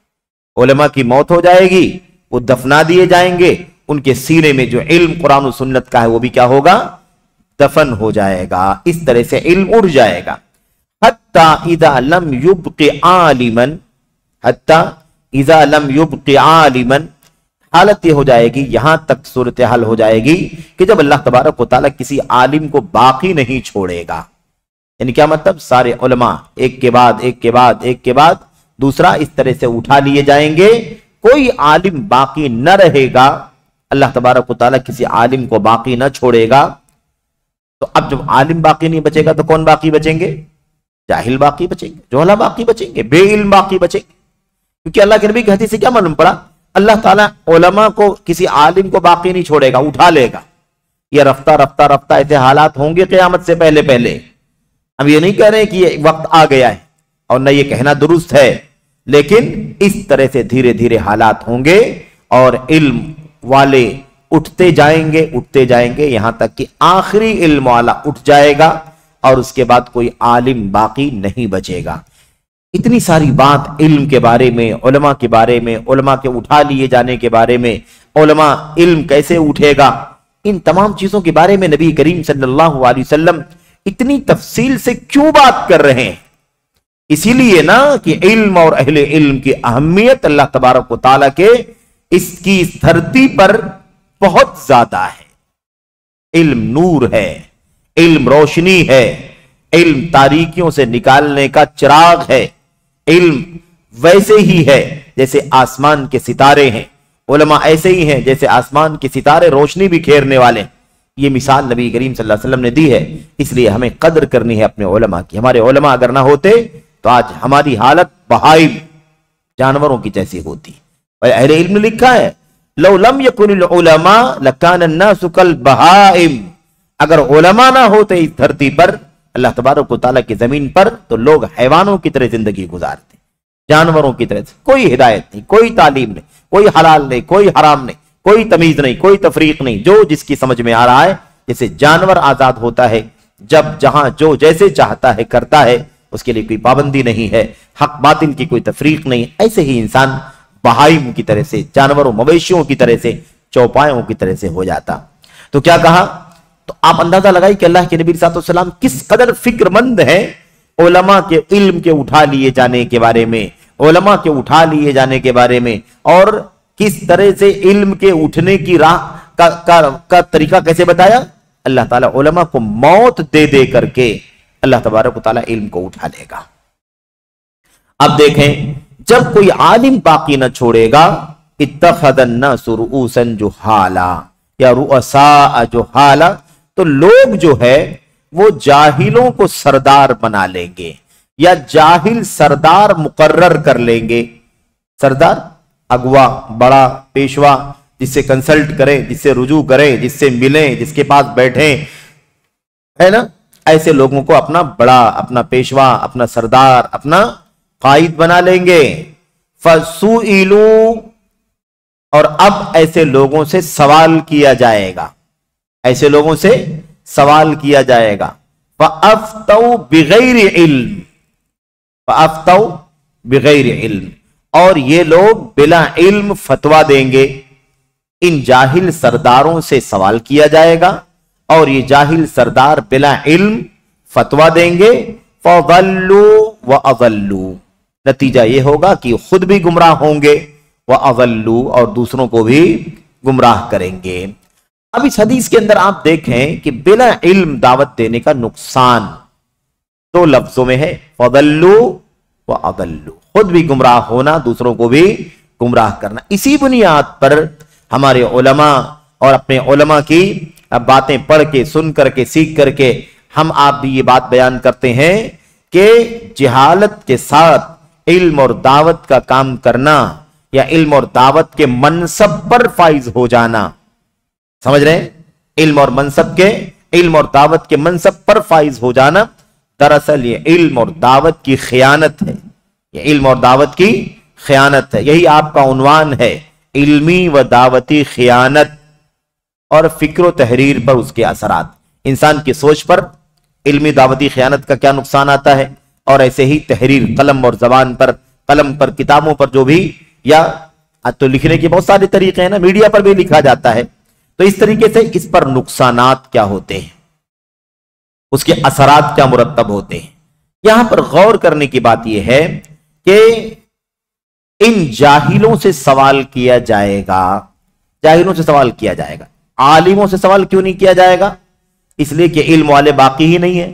علماء کی موت ہو جائے گی، وہ دفنا دیے جائیں گے، ان کے سینے میں جو علم قرآن و سنت کا ہے وہ بھی کیا ہوگا؟ دفن ہو جائے گا۔ اس طرح سے علم اڑ جائے گا۔ حتی اذا لم یبق عالما، حتی اذا لم یبق عالما، حالت یہ ہو جائے گی، یہاں تک صورتحال ہو جائے گی کہ جب اللہ تبارک و تعالیٰ کسی عالم کو باقی نہیں چھوڑے گا، یعنی کیا مطلب؟ سارے علماء ایک کے بعد ایک کے بعد ایک کے بعد دوسرا اس طرح سے اٹھا لیے جائیں گے، کوئی عالم باقی نہ رہے گا، اللہ تبارک و تعالیٰ کسی عالم کو باقی نہ چھوڑے گا۔ تو اب جب عالم باقی نہیں بچے گا تو کون باقی بچیں گے؟ جاہل باقی بچیں گے، جوہلا باقی بچیں گے، بے علم باقی بچیں گے، کیونکہ اللہ کے نبی کی حدیث سے کیا معلوم پڑا؟ اللہ تعالیٰ علماء کو، کسی عالم کو باقی نہیں چھوڑے گا، اٹھا لے گا۔ یہ رفتہ رفتہ رفتہ ایسے حالات ہوں گے قیامت سے پہلے پہلے۔ ہم یہ نہیں کہہ رہے کہ یہ وقت آ گیا ہے، اور نہ یہ کہنا درست ہے، لیکن اس طرح سے دھیرے دھیرے حالات ہوں گے اور علم والے اٹھتے جائیں گے یہاں تک کہ آخری علم والا اٹھ جائے گا اور اس کے بعد کوئی عالم باقی نہیں بچے گا۔ اتنی ساری بات علم کے بارے میں، علماء کے بارے میں، علماء کے اٹھا لیے جانے کے بارے میں، علماء علم کیسے اٹھے گا، ان تمام چیزوں کے بارے میں نبی کریم صلی اللہ علیہ وسلم اتنی تفصیل سے کیوں بات کر رہے ہیں؟ اسی لیے نا کہ علم اور اہل علم کی اہمیت اللہ تبارک و تعالیٰ کے اس دھرتی پر بہت زیادہ ہے۔ علم نور ہے، علم روشنی ہے، علم تاریکیوں سے نکالنے کا چراغ ہے، علم ویسے ہی ہے جیسے آسمان کے ستارے ہیں، علماء ایسے ہی ہیں جیسے آسمان کے ستارے روشنی بھی کھیرنے والے۔ یہ مثال نبی کریم صلی اللہ علیہ وسلم نے دی ہے، اس لیے ہمیں قدر کرنی ہے اپنے علماء کی۔ ہمارے علماء اگر نہ ہوتے تو آج ہماری حالت بہائم جانوروں کی جیسی ہوتی۔ اہل علم نے لکھا ہے لو لم یکن العلماء لکان الناس کالبہائم، اگر علماء نہ ہوتے اس دھرتی پر، اللہ تبارک و تعالیٰ کی زمین پر، تو لوگ حیوانوں کی طرح زندگی گزارتے، جانوروں کی طرح سے۔ کوئی ہدایت نہیں، کوئی تعلیم نہیں، کوئی حلال نہیں، کوئی حرام نہیں، کوئی تمیز نہیں، کوئی تفریق نہیں، جو جس کی سمجھ میں آ رہا ہے۔ جیسے جانور آزاد ہوتا ہے، جب جہاں جو جیسے چاہتا ہے کرتا ہے، اس کے لیے کوئی پابندی نہیں ہے، حق باطل کی کوئی تفریق نہیں، ایسے ہی انسان بہائم کی طرح سے، جانوروں مویشیوں کی طرح سے، چوپایوں کی طرح سے ہو جاتا۔ تو کیا کہا؟ تو آپ اندازہ لگائی کہ اللہ کے نبی صلی اللہ علیہ وسلم کس قدر فکر مند ہیں علماء کے علم کے اٹھا لیے جانے کے بارے میں، علماء کے اٹھا لیے جانے کے بارے میں، اور کس طرح سے علم کے اٹھنے کی راہ کا طریقہ کیسے بتایا۔ اللہ تعالیٰ علماء کو موت دے دے کر کے اللہ تبارک و تعالیٰ علم کو اٹھا لے گا۔ اب دیکھیں، جب کوئی عالم باقی نہ چھوڑے گا، اتخذ الناس رؤوسا جہالا یا رؤساء جہالا، تو لوگ جو ہے وہ جاہلوں کو سردار بنا لیں گے یا جاہل سردار مقرر کر لیں گے۔ سردار اگوا، بڑا، پیشوا، جس سے کنسلٹ کریں، جس سے رجوع کریں، جس سے ملیں، جس کے پاس بیٹھیں، ہے نا؟ ایسے لوگوں کو اپنا بڑا، اپنا پیشوا، اپنا سردار، اپنا قائد بنا لیں گے۔ فَسُئِلُوا، اور اب ایسے لوگوں سے سوال کیا جائے گا، ایسے لوگوں سے سوال کیا جائے گا۔ فَأَفْتَوْا بِغَيْرِ عِلْمٍ، فَأَفْتَوْا بِغَيْرِ عِلْمٍ، اور یہ لوگ بلا علم فتویٰ دیں گے۔ ان جاہل سرداروں سے سوال کیا جائے گا اور یہ جاہل سردار بلا علم فتویٰ دیں گے۔ فَضَلُّوا وَأَضَلُّوا، نتیجہ یہ ہوگا کہ خود بھی گمراہ ہوں گے، وَأَضَلُّوا، اور دوسروں کو بھی گمراہ کریں گے۔ اب اس حدیث کے اندر آپ دیکھیں کہ بلا علم دعوت دینے کا نقصان دو لفظوں میں ہے، فَضَلُّوا وَأَضَلُّوا، خود بھی گمراہ ہونا، دوسروں کو بھی گمراہ کرنا۔ اسی بنیاد پر ہمارے علماء اور اپنے علماء کی باتیں پڑھ کے، سن کر کے، سیکھ کر کے ہم آپ بھی یہ بات بیان کرتے ہیں کہ جہالت کے ساتھ علم اور دعوت کا کام کرنا یا علم اور دعوت کے منصب پر فائز ہو جانا، سمجھ رہے ہیں؟ علم اور منصب کے، علم اور دعوت کے منصب پر فائز ہو جانا، دراصل یہ علم اور دعوت کی خیانت ہے، یہ علم اور دعوت کی خیانت ہے۔ یہی آپ کا عنوان ہے، علمی و دعوتی خیانت، اور فکر و تحریر پر اس کے اثرات، انسان کی سوچ پر علمی دعوتی خیانت کا کیا نقصان آتا ہے، اور ایسے ہی تحریر، قلم اور زبان پر، قلم پر، کتابوں پر جو بھی، یا تو لکھنے کے بہت سارے طریقے ہیں نا، میڈیا پر بھی لکھا جاتا ہے، تو اس طریقے سے اس پر نقصانات کیا ہوتے ہیں، اس کے اثرات کیا مرتب ہوتے ہیں۔ یہاں پر غور کرنے کی بات یہ ہے کہ ان جاہلوں سے سوال کیا جائے گا، جاہلوں سے سوال کیا جائے گا، عالموں سے سوال کیوں نہیں کیا جائے گا؟ اس لیے کہ علم والے باقی ہی نہیں ہیں،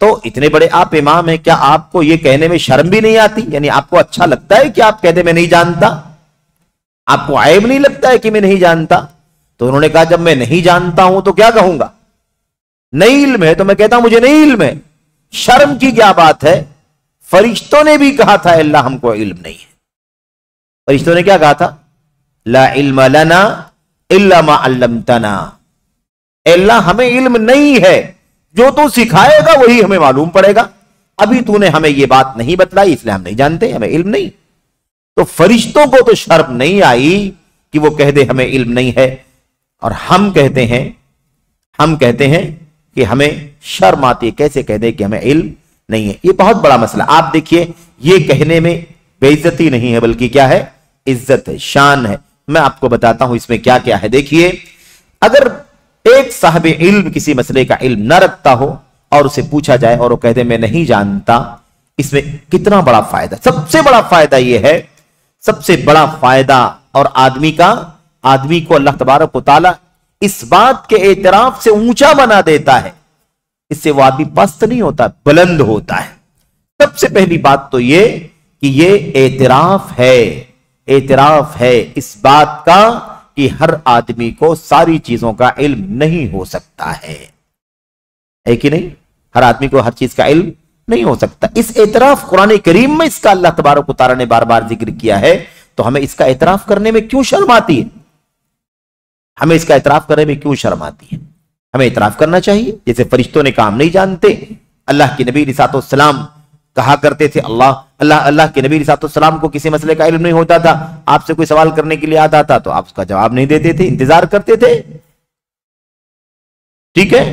تو اتنے بڑے آپ امام ہیں، کیا آپ کو یہ کہنے میں شرم بھی نہیں آتی؟ یعنی آپ کو اچھا لگتا ہے کہ آپ کہتے میں نہیں جانتا؟ آپ کو عیب نہیں لگتا ہے کہ میں نہیں جانتا؟ تو انہوں نے کہا جب میں نہیں جانتا ہوں تو کیا کہوں گا؟ نہیں علم ہے تو میں کہتا ہوں مجھے نہیں علم ہے، شرم کی کیا بات ہے؟ فرشتوں نے بھی کہا تھا اللہ ہم کو علم نہیں ہے۔ فرشتوں نے کیا کہا تھا؟ لا علم لنا الا ما علمتنا، اے اللہ ہمیں علم نہیں ہے، جو تو سکھائے گا وہی ہمیں معلوم پڑے گا، ابھی تو نے ہمیں یہ بات نہیں بتلائی اس لیے ہم نہیں جانتے، ہمیں علم نہیں۔ تو فرشتوں کو تو شرم نہیں آئی کہ وہ کہہ دے ہمیں علم نہیں ہے، اور ہم کہتے ہیں کہ ہمیں شرم آتی ہے، کیسے کہہ دے کہ ہمیں علم نہیں ہے؟ یہ بہت بڑا مسئلہ۔ آپ دیکھیے یہ کہنے میں بے عزتی نہیں ہے بلکہ کیا ہے؟ عزت ہے، شان ہے۔ میں آپ کو بتاتا ہوں اس میں کیا کیا ہے۔ دیکھیے اگر ایک صاحب علم کسی مسئلے کا علم نہ رکھتا ہو اور اسے پوچھا جائے اور وہ کہہ دے میں نہیں جانتا، اس میں کتنا بڑا فائدہ، سب سے بڑا فائدہ یہ ہے، سب سے بڑا فائدہ، اور آدمی کو اللہ تبارک و تعالی اس بات کے اعتراف سے اونچا بنا دیتا ہے، اس سے وہ آدمی پست نہیں ہوتا، بلند ہوتا ہے۔ سب سے پہلی بات تو یہ کہ یہ اعتراف ہے اس بات کا کہ ہر آدمی کو ساری چیزوں کا علم نہیں ہو سکتا ہے کہ نہیں؟ ہر آدمی کو ہر چیز کا علم نہیں ہو سکتا۔ اس اعتراف قرآن کریم میں اس کا اللہ تبارک و تعالی نے بار بار ذکر کیا ہے، تو ہمیں اس کا اعتراف کرنے میں کیوں شرم آتی ہے؟ ہمیں اس کا اعتراف کرنے میں کیوں شرم آتی ہے؟ ہمیں اعتراف کرنا چاہیے، جیسے فرشتوں نے کام نہیں جانتے، اللہ کے نبی علیہ السلام کہا کرتے تھے، اللہ کے نبی علیہ السلام کو کسی مسئلے کا علم نہیں ہوتا تھا، آپ سے کوئی سوال کرنے کے لیے آتا تھا تو آپ اس کا جواب نہیں دیتے تھے، انتظار کرتے تھے۔ ٹھیک ہے،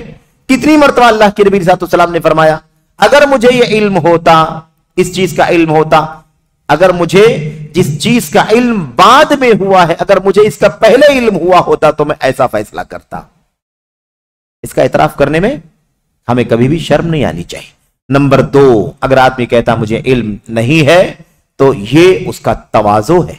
کتنی مرتبہ اللہ کے نبی علیہ السلام نے فرمایا اگر مجھے یہ علم ہوتا، اس چیز کا علم ہوتا، اگر مجھے جس چیز کا علم بعد میں ہوا ہے اگر مجھے اس کا پہلے علم ہوا ہوتا تو میں ایسا فیصلہ کرتا۔ اس کا اعتراف کرنے میں ہمیں کبھی بھی شرم نہیں آنی چاہیے۔ نمبر 2، اگر آدمی کہتا مجھے علم نہیں ہے تو یہ اس کا تواضع ہے،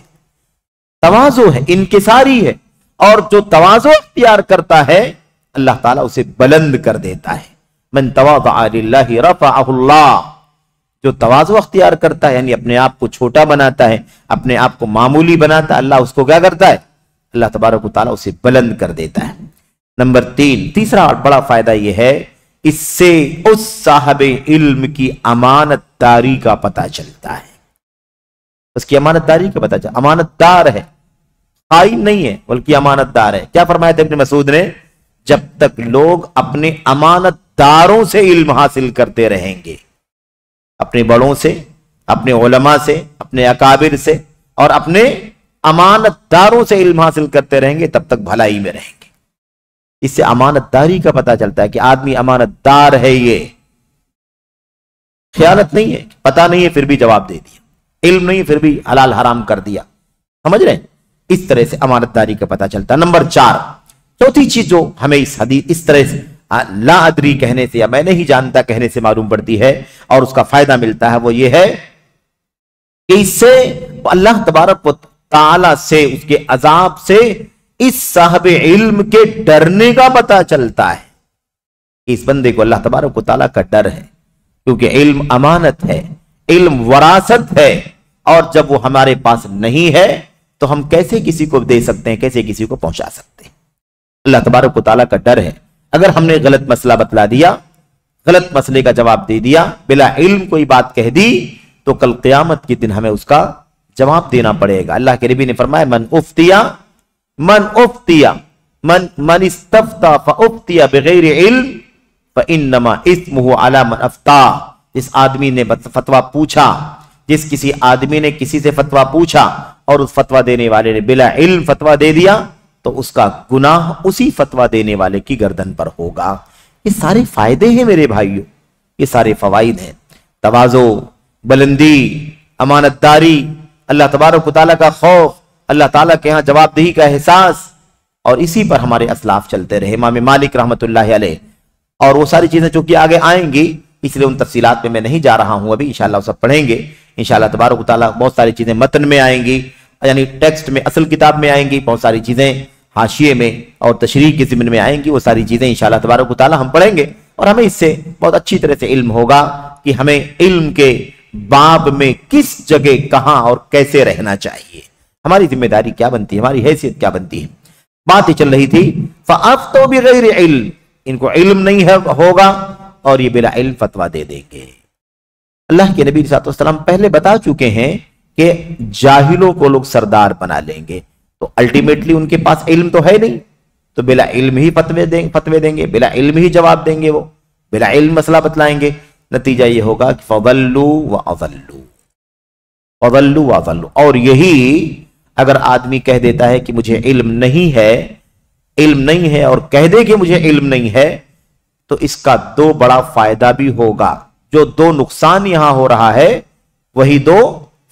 انکساری ہے، اور جو تواضع اختیار کرتا ہے اللہ تعالیٰ اسے بلند کر دیتا ہے۔ من تواضع للہ رفعہ اللہ، جو تواضع اختیار کرتا ہے یعنی اپنے آپ کو چھوٹا بناتا ہے، اپنے آپ کو معمولی بناتا ہے، اللہ اس کو کیا کرتا ہے؟ اللہ تبارک و تعالیٰ اسے بلند کر دیتا ہے۔ نمبر 3، تیسرا اور بڑا فائدہ یہ ہے، اس سے اس صاحب علم کی امانت داری کا پتہ چلتا ہے، اس کی امانت داری کا پتہ چلتا، امانت دار ہے، خائن نہیں ہے بلکہ امانت دار ہے۔ کیا فرمایا تھا ابن مسعود نے؟ جب تک لوگ اپنے امانت داروں سے علم حاصل کرتے رہیں گے، اپنے بڑوں سے، اپنے علماء سے، اپنے اکابر سے اور اپنے امانت داروں سے علم حاصل کرتے رہیں گے تب تک بھلائی میں رہیں گے۔ اس سے امانت داری کا پتہ چلتا ہے کہ آدمی امانت دار ہے، یہ خیانت نہیں ہے، پتہ نہیں ہے پھر بھی جواب دے دیا، علم نہیں پھر بھی حلال حرام کر دیا، سمجھ رہے ہیں؟ اس طرح سے امانت داری کا پتہ چلتا ہے۔ نمبر 4، چوتھی چیز جو ہمیں اس حدیث اس طرح سے لا ادری کہنے سے یا میں نہیں جانتا کہنے سے معلوم پڑتی ہے اور اس کا فائدہ ملتا ہے، وہ یہ ہے کہ اس سے اللہ تبارک و تعالی سے، اس کے عذاب سے اس صاحب علم کے ڈرنے کا پتہ چلتا ہے۔ اس بندے کو اللہ تبارک و تعالی کا ڈر ہے، کیونکہ علم امانت ہے، علم وراثت ہے، اور جب وہ ہمارے پاس نہیں ہے تو ہم کیسے کسی کو دے سکتے ہیں، کیسے کسی کو پہنچا سکتے ہیں؟ اللہ تبارک و تعالی کا ڈر ہے۔ اگر ہم نے غلط مسئلہ بتلا دیا، غلط مسئلے کا جواب دے دیا، بلا علم کوئی بات کہہ دی، تو کل قیامت کے دن ہمیں اس کا جواب دینا پڑے گا۔ اللہ کے نبی نے فرمایا من استفتا فافتیا بغیر علم فانما اسمہ علی من افتا۔ جس آدمی نے فتویٰ پوچھا، جس کسی آدمی نے کسی سے فتویٰ پوچھا اور اس فتویٰ دینے والے نے بلا علم فتویٰ دے دیا تو اس کا گناہ اسی فتویٰ دینے والے کی گردن پر ہوگا۔ یہ سارے فائدے ہیں میرے بھائیوں، یہ سارے فوائد ہیں، تواضع، بلندی، امانت داری، اللہ تبارک و تعالیٰ کا خوف، اللہ تعالیٰ کے ہاں جواب دہی کا احساس، اور اسی پر ہمارے اسلاف چلتے رہے۔ امام مالک رحمت اللہ علیہ، اور وہ ساری چیزیں چونکہ آگے آئیں گی اس لیے ان تفصیلات میں نہیں جا رہا ہوں، ابھی انشاءاللہ سب پڑھیں گے انشاءاللہ تبارک و تعالیٰ۔ بہت ساری چیزیں متن میں آئیں گی، یعنی ٹیکسٹ میں، اصل کتاب میں آئیں گی، بہت ساری چیزیں حاشیے میں اور تشریح کے ضمن میں آئیں گی، وہ ساری چیزیں انشاءاللہ تبارک و تعالیٰ ہم پڑھیں گے اور ہمیں اس سے بہت اچھی طرح سے علم ہوگا کہ ہمیں علم کے باب میں کس جگہ کہاں اور کیسے رہنا چاہیے، ہماری ذمہ داری کیا بنتی ہے، ہماری حیثیت کیا بنتی ہے۔ بات ہی چل رہی تھی فَأَفْتَوْا بِغَيْرِ عِلْمٍ، ان کو علم نہیں ہوگا اور یہ بلا علم فتویٰ دے دیں گے۔ اللہ کے نبی صلی اللہ علیہ وسلم پہلے بتا چکے ہیں کہ جاہلوں کو لوگ سردار بنا لیں گے، تو الٹیمیٹلی ان کے پاس علم تو ہے نہیں، تو بلا علم ہی فتوے دیں گے، بلا علم ہی جواب دیں گے، وہ بلا علم مسئلہ بتلائیں گے۔ نتیجہ یہ ہوگا کہ فَضَلُّوا وَأَضَلُّوا، اور یہی اگر آدمی کہہ دیتا ہے کہ مجھے علم نہیں ہے اور کہہ دے کہ مجھے علم نہیں ہے، تو اس کا دو بڑا فائدہ بھی ہوگا۔ جو دو نقصان یہاں ہو رہا ہے وہی دو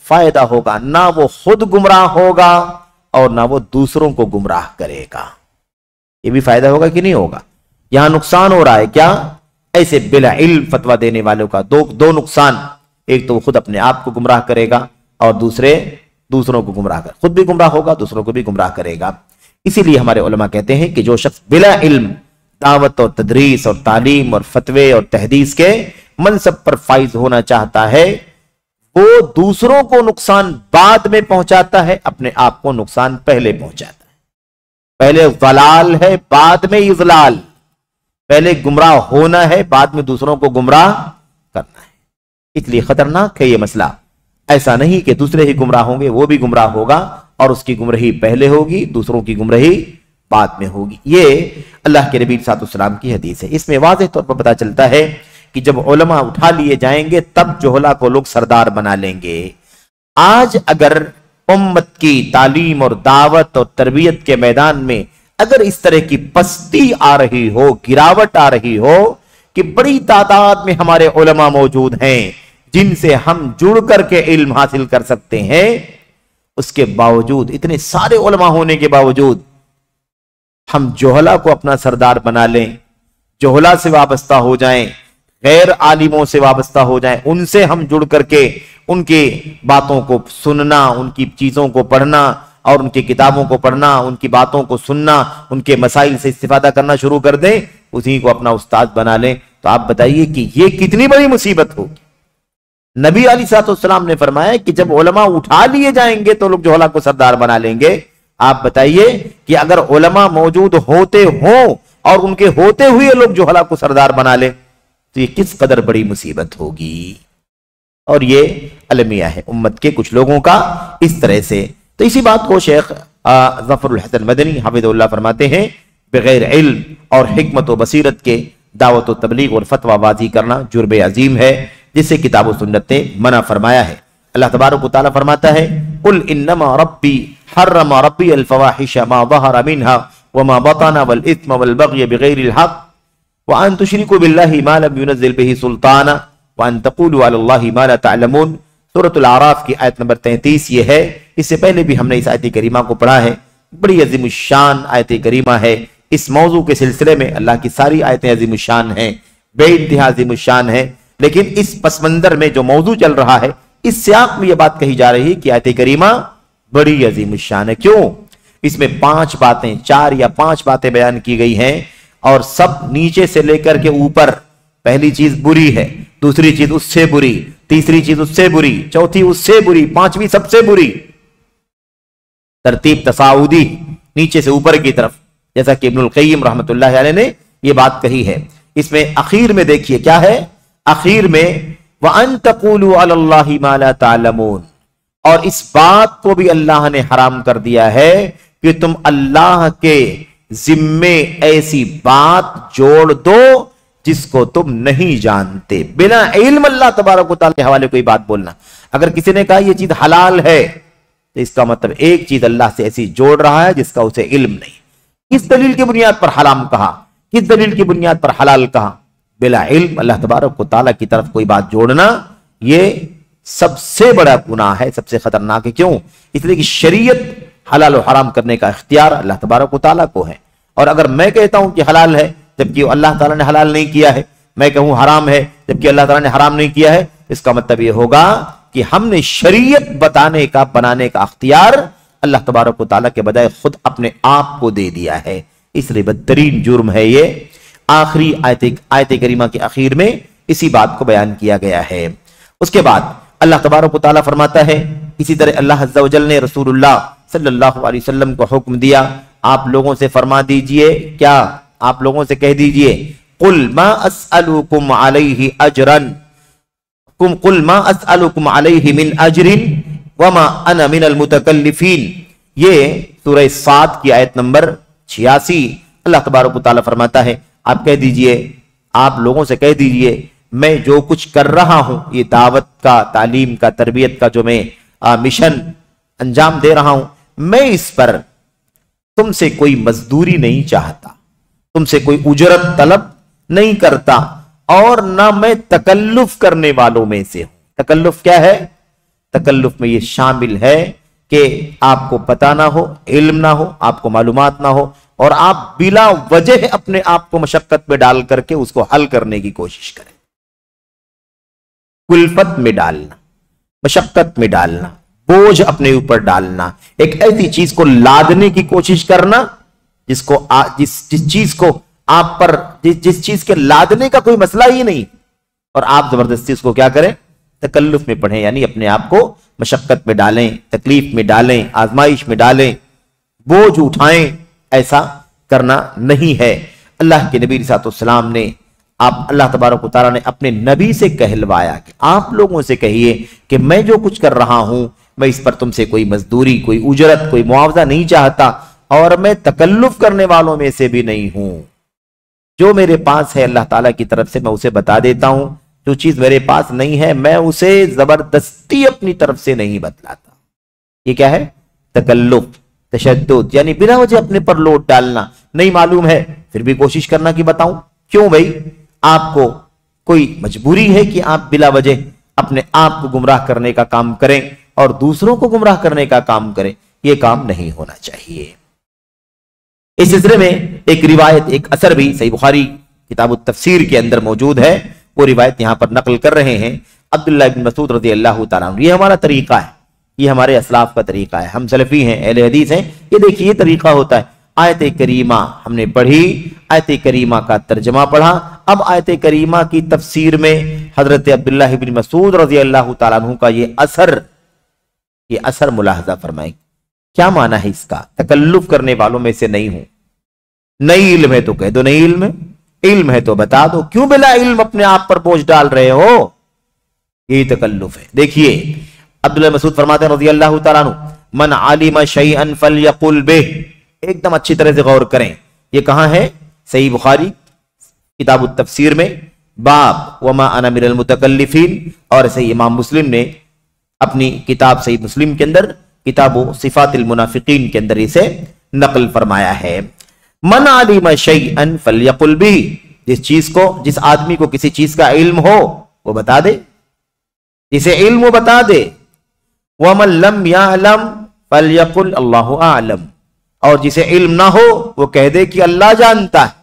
فائدہ ہوگا، نہ وہ خود گمراہ ہوگا اور نہ وہ دوسروں کو گمراہ کرے گا۔ یہ بھی فائدہ ہوگا کہ نہیں ہوگا؟ یہاں نقصان ہو رہا ہے کیا؟ ایسے بلا علم فتویٰ دینے والوں کا دو نقصان، ایک تو وہ خود اپنے آپ کو گمراہ کرے گا اور دوسروں کو گمراہ خود بھی گمراہ ہوگا، دوسروں کو بھی گمراہ کرے گا۔ اسی لیے ہمارے علماء کہتے ہیں کہ جو شخص بلا علم دعوت اور تدریس اور تعلیم اور فتوے اور تحدیث کے منصب پر فائز ہونا چاہتا ہے، وہ دوسروں کو نقصان بعد میں پہنچاتا ہے، اپنے آپ کو نقصان پہلے پہنچاتا ہے۔ پہلے ضلال ہے، بعد میں اضلال، پہلے گمراہ ہونا ہے، بعد میں دوسروں کو گمراہ کرنا ہے۔ اس لیے خطرناک ہے یہ مسئلہ۔ ایسا نہیں کہ دوسرے ہی گمراہ ہوں گے، وہ بھی گمراہ ہوگا اور اس کی گمراہی پہلے ہوگی، دوسروں کی گمراہی بعد میں ہوگی۔ یہ اللہ کے نبی صلی اللہ علیہ وسلم کی حدیث ہے۔ اس میں واضح طور پر پتہ چلتا ہے کہ جب علماء اٹھا لیے جائیں گے تب جہلا کو لوگ سردار بنا لیں گے۔ آج اگر امت کی تعلیم اور دعوت اور تربیت کے میدان میں اگر اس طرح کی پستی آ رہی ہو، گراوٹ آ رہی ہو کہ بڑی تعداد میں ہمارے علماء موجود ہیں جن سے ہم جڑ کر کے علم حاصل کر سکتے ہیں، اس کے باوجود، اتنے سارے علماء ہونے کے باوجود ہم جہلا کو اپنا سردار بنا لیں، جہلا سے وابستہ ہو جائیں، غیر عالموں سے وابستہ ہو جائیں، ان سے ہم جڑ کر کے ان کی باتوں کو سننا، ان کی چیزوں کو پڑھنا اور ان کی کتابوں کو پڑھنا، ان کی باتوں کو سننا، ان کے مسائل سے استفادہ کرنا شروع کر دیں، اسی کو اپنا استاد بنا لیں، تو آپ بتائیے کہ یہ کتنی بڑی مصیبت ہوگی۔ نبی علیہ الصلوۃ والسلام نے فرمایا کہ جب علماء اٹھا لیے جائیں گے تو لوگ جہلا کو سردار بنا لیں گے۔ آپ بتائیے کہ اگر علماء موجود ہوتے ہوں اور ان کے ہوتے ہوئے لوگ جہلا کو سردار بنا لیں تو یہ کس قدر بڑی مصیبت ہوگی۔ اور یہ المیہ ہے امت کے کچھ لوگوں کا اس طرح سے۔ تو اسی بات کو شیخ ظفر الحسن مدنی حفظہ اللہ فرماتے ہیں، بغیر علم اور حکمت و بصیرت کے دعوت و تبلیغ اور فتویٰ بازی کرنا جرم عظیم ہے، جسے کتاب و سنت نے منع فرمایا ہے۔ اللہ تبارک و تعالیٰ فرماتا ہے، قل انما ربی حرم ربی الفواحش ما ظہر منها وما بطن والاثم والبغی بغیر الحق وان تشرکوا باللہ ما لم ينزل به سلطانا وان تقولوا علی اللہ ما لا تعلمون۔ سورۃ الاعراف کی آیت نمبر 33 یہ ہے۔ اس سے پہلے بھی ہم نے اس آیت کریمہ کو پڑھا ہے، بڑی عظیم الشان آیت کریمہ ہے۔ اس موضوع کے سلسلے میں اللہ کی ساری آیتیں عظیم الشان ہیں، بے انتہا عظیم الشان ہیں، لیکن اس پس منظر میں جو موضوع چل رہا ہے اس سیاق میں یہ بات کہی جا رہی ہے کہ آیت کریمہ بڑی عظیم الشان ہے۔ کیوں؟ اس میں 4 یا 5 باتیں بیان کی گئی ہیں اور سب نیچے سے لے کر کے اوپر۔ پہلی چیز بری ہے، دوسری چیز اس سے بری، تیسری چیز اس سے بری، چوتھی اس سے بری، پانچویں سب سے بری۔ ترتیب تصاعدی، نیچے سے اوپر کی طرف، جیسا کہ ابن القیم رحمۃ اللہ علیہ نے یہ بات کہی ہے۔ اس میں اخیر میں دیکھیے کیا ہے، اخیر میں وَأَن تَقُولُوا عَلَى اللَّهِ مَا لَا تَعْلَمُونَ، اور اس بات کو بھی اللہ نے حرام کر دیا ہے کہ تم اللہ کے ذمے ایسی بات جوڑ دو جس کو تم نہیں جانتے۔ بنا علم اللہ تبارک و تعالیٰ کے حوالے کوئی بات بولنا۔ اگر کسی نے کہا یہ چیز حلال ہے تو اس کا مطلب ایک چیز اللہ سے ایسی جوڑ رہا ہے جس کا اسے علم نہیں۔ کس دلیل کی بنیاد پر حرام کہا، کس دلیل کی بنیاد پر حلال کہا؟ بلا علم اللہ تبارک و تعالیٰ کی طرف کوئی بات جوڑنا یہ سب سے بڑا گناہ ہے، سب سے خطرناک ہے۔ کیوں؟ اس لیے کہ شریعت حلال و حرام کرنے کا اختیار اللہ تبارک و تعالیٰ کو ہے، اور اگر میں کہتا ہوں کہ حلال ہے جبکہ اللہ تعالیٰ نے حلال نہیں کیا ہے، میں کہوں حرام ہے جبکہ اللہ تعالیٰ نے حرام نہیں کیا ہے، اس کا مطلب یہ ہوگا کہ ہم نے شریعت بتانے کا، بنانے کا اختیار اللہ تبارک و تعالیٰ کے بجائے خود اپنے آپ کو دے دیا ہے۔ اس لیے بدترین جرم ہے یہ۔ آخری آیت کریمہ کے اخیر میں اسی بات کو بیان کیا گیا ہے۔ اس کے بعد اللہ تبارک و تعالیٰ فرماتا ہے، اسی طرح اللہ عز و جل نے رسول اللہ صلی اللہ علیہ وسلم کو حکم دیا، آپ لوگوں سے فرما دیجئے، کیا آپ لوگوں سے کہہ دیجئے، قل ما اسألکم علیہ اجرا، قل ما اسألکم علیہ من اجر وما انا من المتکلفین۔ یہ سورہ صاد کی آیت نمبر 86۔ اللہ تبارک و تعالیٰ فرماتا ہے آپ کہہ دیجئے، آپ لوگوں سے کہہ دیجئے، میں جو کچھ کر رہا ہوں، یہ دعوت کا، تعلیم کا، تربیت کا جو میں مشن انجام دے رہا ہوں، میں اس پر تم سے کوئی مزدوری نہیں چاہتا، تم سے کوئی اجرت طلب نہیں کرتا، اور نہ میں تکلف کرنے والوں میں سے ہوں۔ تکلف کیا ہے؟ تکلف میں یہ شامل ہے کہ آپ کو پتہ نہ ہو، علم نہ ہو، آپ کو معلومات نہ ہو، اور آپ بلا وجہ اپنے آپ کو مشقت میں ڈال کر کے اس کو حل کرنے کی کوشش کریں۔ کلفت میں ڈالنا، مشقت میں ڈالنا، بوجھ اپنے اوپر ڈالنا، ایک ایسی چیز کو لادنے کی کوشش کرنا جس چیز کو آپ پر، جس چیز کے لادنے کا کوئی مسئلہ ہی نہیں، اور آپ زبردستی اس کو کیا کریں؟ تکلف میں پڑھیں، یعنی اپنے آپ کو مشقت میں ڈالیں، تکلیف میں ڈالیں، آزمائش میں ڈالیں، بوجھ اٹھائیں۔ ایسا کرنا نہیں ہے۔ اللہ کے نبی صلی اللہ علیہ وسلم نے، اللہ تبارک و تعالیٰ نے اپنے نبی سے کہلوایا کہ آپ لوگوں سے کہیے کہ میں جو کچھ کر رہا ہوں، میں اس پر تم سے کوئی مزدوری، کوئی اجرت، کوئی معاوضہ نہیں چاہتا، اور میں تکلف کرنے والوں میں سے بھی نہیں ہوں۔ جو میرے پاس ہے اللہ تعالیٰ کی طرف سے میں اسے بتا دیتا ہوں، جو چیز میرے پاس نہیں ہے میں اسے زبردستی اپنی طرف سے نہیں بتلاتا۔ یہ کیا ہے؟ تکلف، تشدد، یعنی بلا وجہ اپنے پر لوڈ ڈالنا۔ نہیں معلوم ہے پھر بھی کوشش کرنا کہ بتاؤں۔ کیوں بھائی؟ آپ کو کوئی مجبوری ہے کہ آپ بلا وجہ اپنے آپ کو گمراہ کرنے کا کام کریں اور دوسروں کو گمراہ کرنے کا کام کریں؟ یہ کام نہیں ہونا چاہیے۔ اس سلسلے میں ایک روایت، ایک اثر بھی صحیح بخاری کتاب التفسیر کے اندر موجود ہے، وہ روایت یہاں پر نقل کر رہے ہیں عبداللہ بن مسعود رضی اللہ تعالیٰ عنہ۔ یہ ہمارا طریقہ ہے، یہ ہمارے اسلاف کا طریقہ ہے، ہم سلفی ہیں، اہل حدیث ہیں، یہ دیکھیے یہ طریقہ ہوتا ہے۔ آیت کریمہ ہم نے پڑھی، آیت کریمہ کا ترجمہ پڑھا، اب آیت کریمہ کی تفسیر میں حضرت عبداللہ بن مسعود رضی اللہ تعالیٰ عنہ کا یہ اثر ملاحظہ فرمائیں۔ کیا معنی ہے اس کا؟ تکلف کرنے والوں میں سے نہیں ہوں۔ نہیں علم ہے تو کہہ دو نہیں علم ہے، علم ہے تو بتا دو، کیوں بلا علم اپنے آپ پر بوجھ ڈال رہے ہو؟ یہی تکلف ہے۔ دیکھیے عبداللہ مسعود فرماتے ہیں رضی اللہ تعالیٰ عنہ، من علم شیئا فلیقل بہ۔ ایک دم اچھی طرح سے غور کریں، یہ کہاں ہے؟ صحیح بخاری کتاب التفسیر میں، باب وما انا من المتکلفین، اور صحیح امام مسلم نے اپنی کتاب صحیح مسلم کے اندر کتاب صفات المنافقین کے اندر اسے نقل فرمایا ہے۔ من علم شیئا فلیقل بہ، جس آدمی کو کسی چیز کا علم ہو وہ بتا دے، جسے علم وہ بتا دے۔ ومن لم یعلم فلیقل اللہ اعلم، اور جسے علم نہ ہو وہ کہہ دے کہ اللہ جانتا ہے،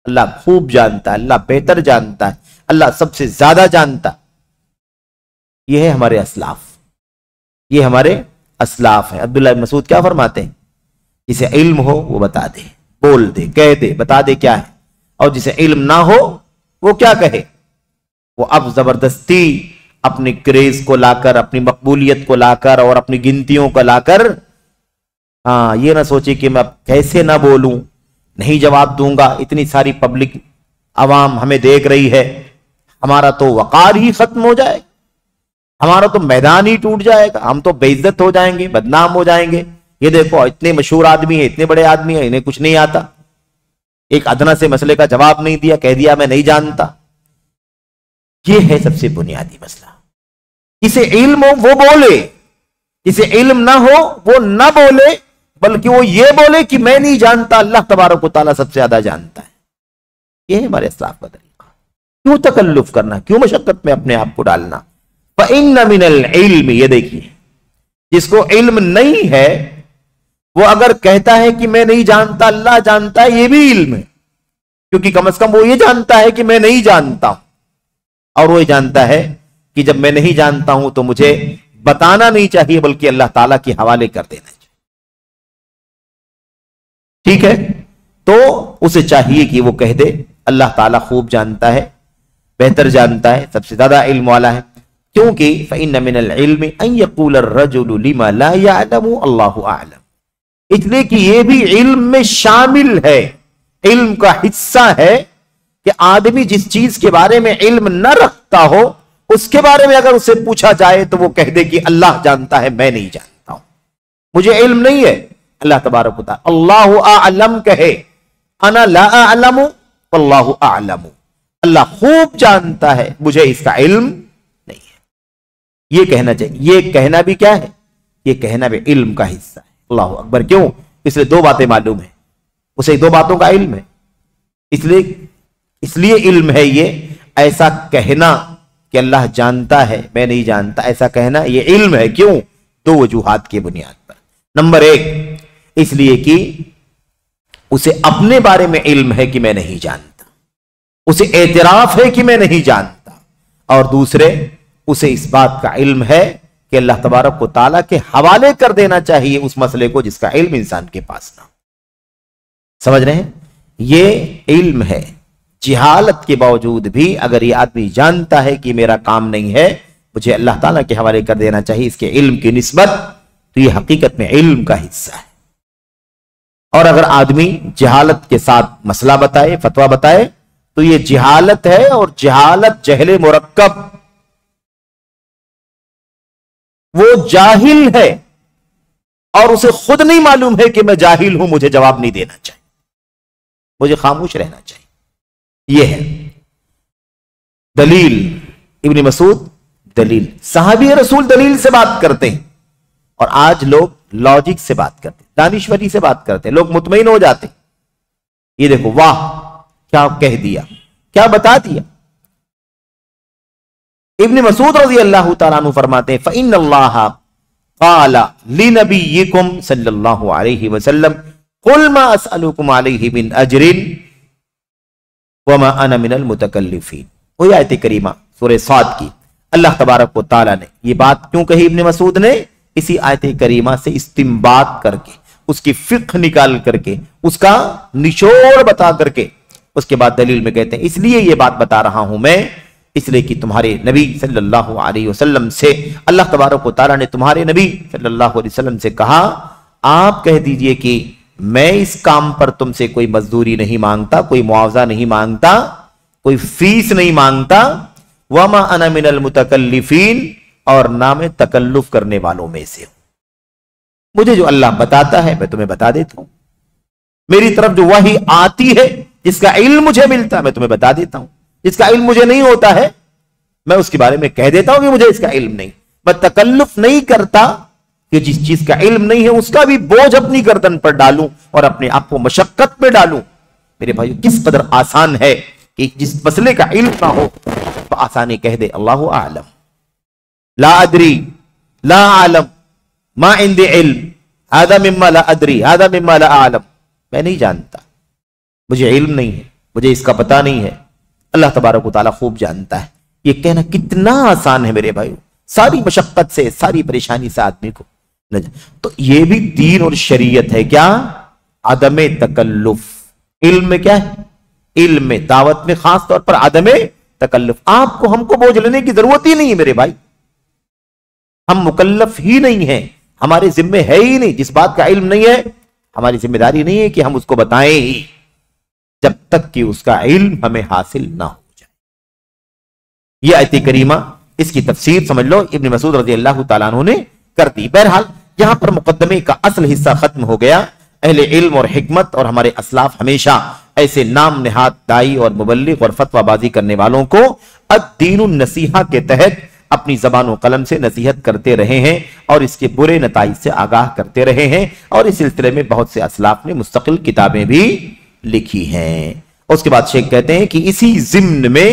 اللہ خوب جانتا ہے، اللہ بہتر جانتا ہے، اللہ سب سے زیادہ جانتا ہے۔ یہ ہے ہمارے اسلاف، یہ ہمارے اسلاف ہیں۔ عبداللہ بن مسعود کیا فرماتے ہیں؟ جسے علم ہو وہ بتا دے، بول دے، کہہ دے، بتا دے کیا ہے، اور جسے علم نہ ہو وہ کیا کہے؟ وہ اب زبردستی اپنی کریز کو لا کر، اپنی مقبولیت کو لا کر، اور اپنی گنتیوں کو لا کر، یہ نہ سوچے کہ میں کیسے نہ بولوں، نہیں جواب دوں گا، اتنی ساری پبلک عوام ہمیں دیکھ رہی ہے، ہمارا تو وقار ہی ختم ہو جائے گا، ہمارا تو میدان ہی ٹوٹ جائے گا، ہم تو بے عزت ہو جائیں گے، بدنام ہو جائیں گے۔ یہ دیکھو اتنے مشہور آدمی ہیں، اتنے بڑے آدمی ہیں، انہیں کچھ نہیں آتا، ایک ادنا سے مسئلے کا جواب نہیں دیا، کہہ دیا میں نہیں جانتا۔ یہ ہے سب سے بنیادی مسئلہ۔ جسے علم ہو وہ بولے، جسے علم نہ ہو وہ نہ بولے، بلکہ وہ یہ بولے کہ میں نہیں جانتا، اللہ تبارک و تعالیٰ سب سے زیادہ جانتا ہے۔ یہ ہے ہمارے اسلاف کا طریقہ۔ کیوں تکلف کرنا، کیوں مشقت میں اپنے آپ کو ڈالنا؟ فَإِنَّ مِنَ الْعِلْمِ، یہ دیکھیے جس کو علم نہیں ہے وہ اگر کہتا ہے کہ میں نہیں جانتا اللہ جانتا ہے، یہ بھی علم ہے، کیونکہ کم از کم وہ یہ جانتا ہے کہ میں نہیں جانتا ہوں، اور وہ یہ جانتا ہے کہ جب میں نہیں جانتا ہوں تو مجھے بتانا نہیں چاہیے بلکہ اللہ تعالیٰ کے حوالے کر دینا چاہیے۔ ٹھیک ہے، تو اسے چاہیے کہ وہ کہہ دے اللہ تعالیٰ خوب جانتا ہے، بہتر جانتا ہے، سب سے زیادہ علم والا ہے، کیونکہ فَإِنَّ مِنَ الْعِلْمِ أَن يَقُولَ الرَّجُلُ لِمَا لَا يَعْلَمُ اللَّهُ أَعْلَمُ، اس لیے کہ یہ بھی علم میں شامل ہے، علم کا حصہ ہے کہ آدمی جس چیز کے بارے میں علم نہ رکھتا ہو اس کے بارے میں اگر اسے پوچھا جائے تو وہ کہہ دے کہ اللہ جانتا ہے، میں نہیں جانتا ہوں، مجھے علم نہیں ہے۔ اللہ تبارک و تعالی اللہ اعلم کہے، انا لا اعلم واللہ اعلم، اللہ خوب جانتا ہے، مجھے اس کا علم نہیں ہے، یہ کہنا چاہیے۔ یہ کہنا بھی کیا ہے؟ یہ کہنا بھی علم کا حصہ ہے۔ اللہ اکبر، کیوں؟ اس لیے دو باتیں معلوم ہیں، اسے دو باتوں کا علم ہے، اس لیے علم ہے یہ، ایسا کہنا کہ اللہ جانتا ہے میں نہیں جانتا، ایسا کہنا یہ علم ہے۔ کیوں؟ دو وجوہات کی بنیاد پر۔ نمبر ایک، اس لیے کہ اسے اپنے بارے میں علم ہے کہ میں نہیں جانتا، اسے اعتراف ہے کہ میں نہیں جانتا، اور دوسرے اسے اس بات کا علم ہے کہ اللہ تبارک و تعالیٰ کے حوالے کر دینا چاہیے اس مسئلے کو جس کا علم انسان کے پاس نہ ہو۔ سمجھ رہے ہیں؟ یہ علم ہے، جہالت کے باوجود بھی اگر یہ آدمی جانتا ہے کہ میرا کام نہیں ہے، مجھے اللہ تعالیٰ کے حوالے کر دینا چاہیے اس کے علم کی نسبت، تو یہ حقیقت میں علم کا حصہ ہے۔ اور اگر آدمی جہالت کے ساتھ مسئلہ بتائے، فتویٰ بتائے، تو یہ جہالت ہے، اور جہالت جہل مرکب، وہ جاہل ہے اور اسے خود نہیں معلوم ہے کہ میں جاہل ہوں، مجھے جواب نہیں دینا چاہیے، مجھے خاموش رہنا چاہیے۔ یہ ہے دلیل۔ ابن مسعود دلیل، صحابی رسول دلیل سے بات کرتے ہیں، اور آج لوگ لاجک سے بات کرتے ہیں، دانشوری سے بات کرتے ہیں، لوگ مطمئن ہو جاتے ہیں، یہ دیکھو واہ کیا کہہ دیا، کیا بتا دیا۔ ابن مسعود رضی اللہ تعالیٰ عنہ فرماتے ہیں فَإِنَّ اللَّهَ قَالَ لِنَبِيِّكُمْ صلی اللہ علیہ وسلم قُلْ مَا أَسْأَلُكُمْ عَلَيْهِ مِنْ أَجْرٍ وَمَا أَنَا مِنَ الْمُتَكَلِّفِينَ۔ وہی آیت کریمہ سورہ صاد کی، اللہ تبارک و تعالیٰ نے یہ بات کیوں کہی ابن مسعود نے؟ اسی آیت کریمہ سے استنباط کر کے، اس کی فقہ نکال کر کے، اس کا نچوڑ بتا کر کے، اس کے بعد دلیل میں کہتے ہیں اس لیے یہ بات بتا رہا ہوں میں، اس لیے کہ تمہارے نبی صلی اللہ علیہ وسلم سے اللہ تبارک و تعالیٰ نے تمہارے نبی صلی اللہ علیہ وسلم سے کہا آپ کہہ دیجئے کہ میں اس کام پر تم سے کوئی مزدوری نہیں مانگتا، کوئی معاوضہ نہیں مانگتا، کوئی فیس نہیں مانگتا، وَمَا أَنَا مِنَ الْمُتَكَلِّفِينَ، اور نہ میں تکلف کرنے والوں میں سے ہوں، مجھے جو اللہ بتاتا ہے میں تمہیں بتا دیتا ہوں، میری طرف جو وحی آتی ہے جس کا علم مجھے ملتا ہے میں تمہیں بتا دیتا ہوں، جس کا علم مجھے نہیں ہوتا ہے میں اس کے بارے میں کہہ دیتا ہوں کہ مجھے اس کا علم نہیں، میں تکلف نہیں کرتا کہ جس چیز کا علم نہیں ہے اس کا بھی بوجھ اپنی گردن پر ڈالوں اور اپنے آپ کو مشقت میں ڈالوں۔ میرے بھائیو کس قدر آسان ہے کہ جس مسئلے کا علم نہ ہو تو آسانی کہہ دے اللہ اعلم، لا ادری، لا اعلم، ما عندي علم، هذا مما لا ادری، هذا مما لا اعلم، میں نہیں جانتا، مجھے علم نہیں ہے، مجھے اس کا پتہ نہیں ہے، اللہ تبارک و تعالیٰ خوب جانتا ہے۔ یہ کہنا کتنا آسان ہے میرے بھائیو، ساری مشقت سے، ساری پریشانی سے آدمی کو تو یہ بھی دین اور شریعت ہے کیا؟ عدم تکلف۔ علم میں کیا ہے؟ علم میں، دعوت میں خاص طور پر عدم تکلف۔ آپ کو ہم کو بوجھ لینے کی ضرورت ہی نہیں ہے میرے بھائی، ہم مکلف ہی نہیں ہیں، ہمارے ذمے ہے ہی نہیں، جس بات کا علم نہیں ہے ہماری ذمہ داری نہیں ہے کہ ہم اس کو بتائیں ہی، جب تک کہ اس کا علم ہمیں حاصل نہ ہو جائے۔ یہ آیت کریمہ، اس کی تفسیر سمجھ لو ابن مسعود رضی اللہ تعالیٰ عنہ نے کر دی۔ بہرحال یہاں پر مقدمے کا اصل حصہ ختم ہو گیا۔ اہل علم اور حکمت اور ہمارے اسلاف ہمیشہ ایسے نام نہاد دائی اور مبلغ اور فتوہ بازی کرنے والوں کو الدین النصیحہ کے تحت اپنی زبان و قلم سے نصیحت کرتے رہے ہیں اور اس کے برے نتائج سے آگاہ کرتے رہے ہیں، اور اس سلسلے میں بہت سے اسلاف نے مستقل کتابیں بھی لکھی ہیں۔ اس کے بعد شیخ کہتے ہیں کہ اسی ضمن میں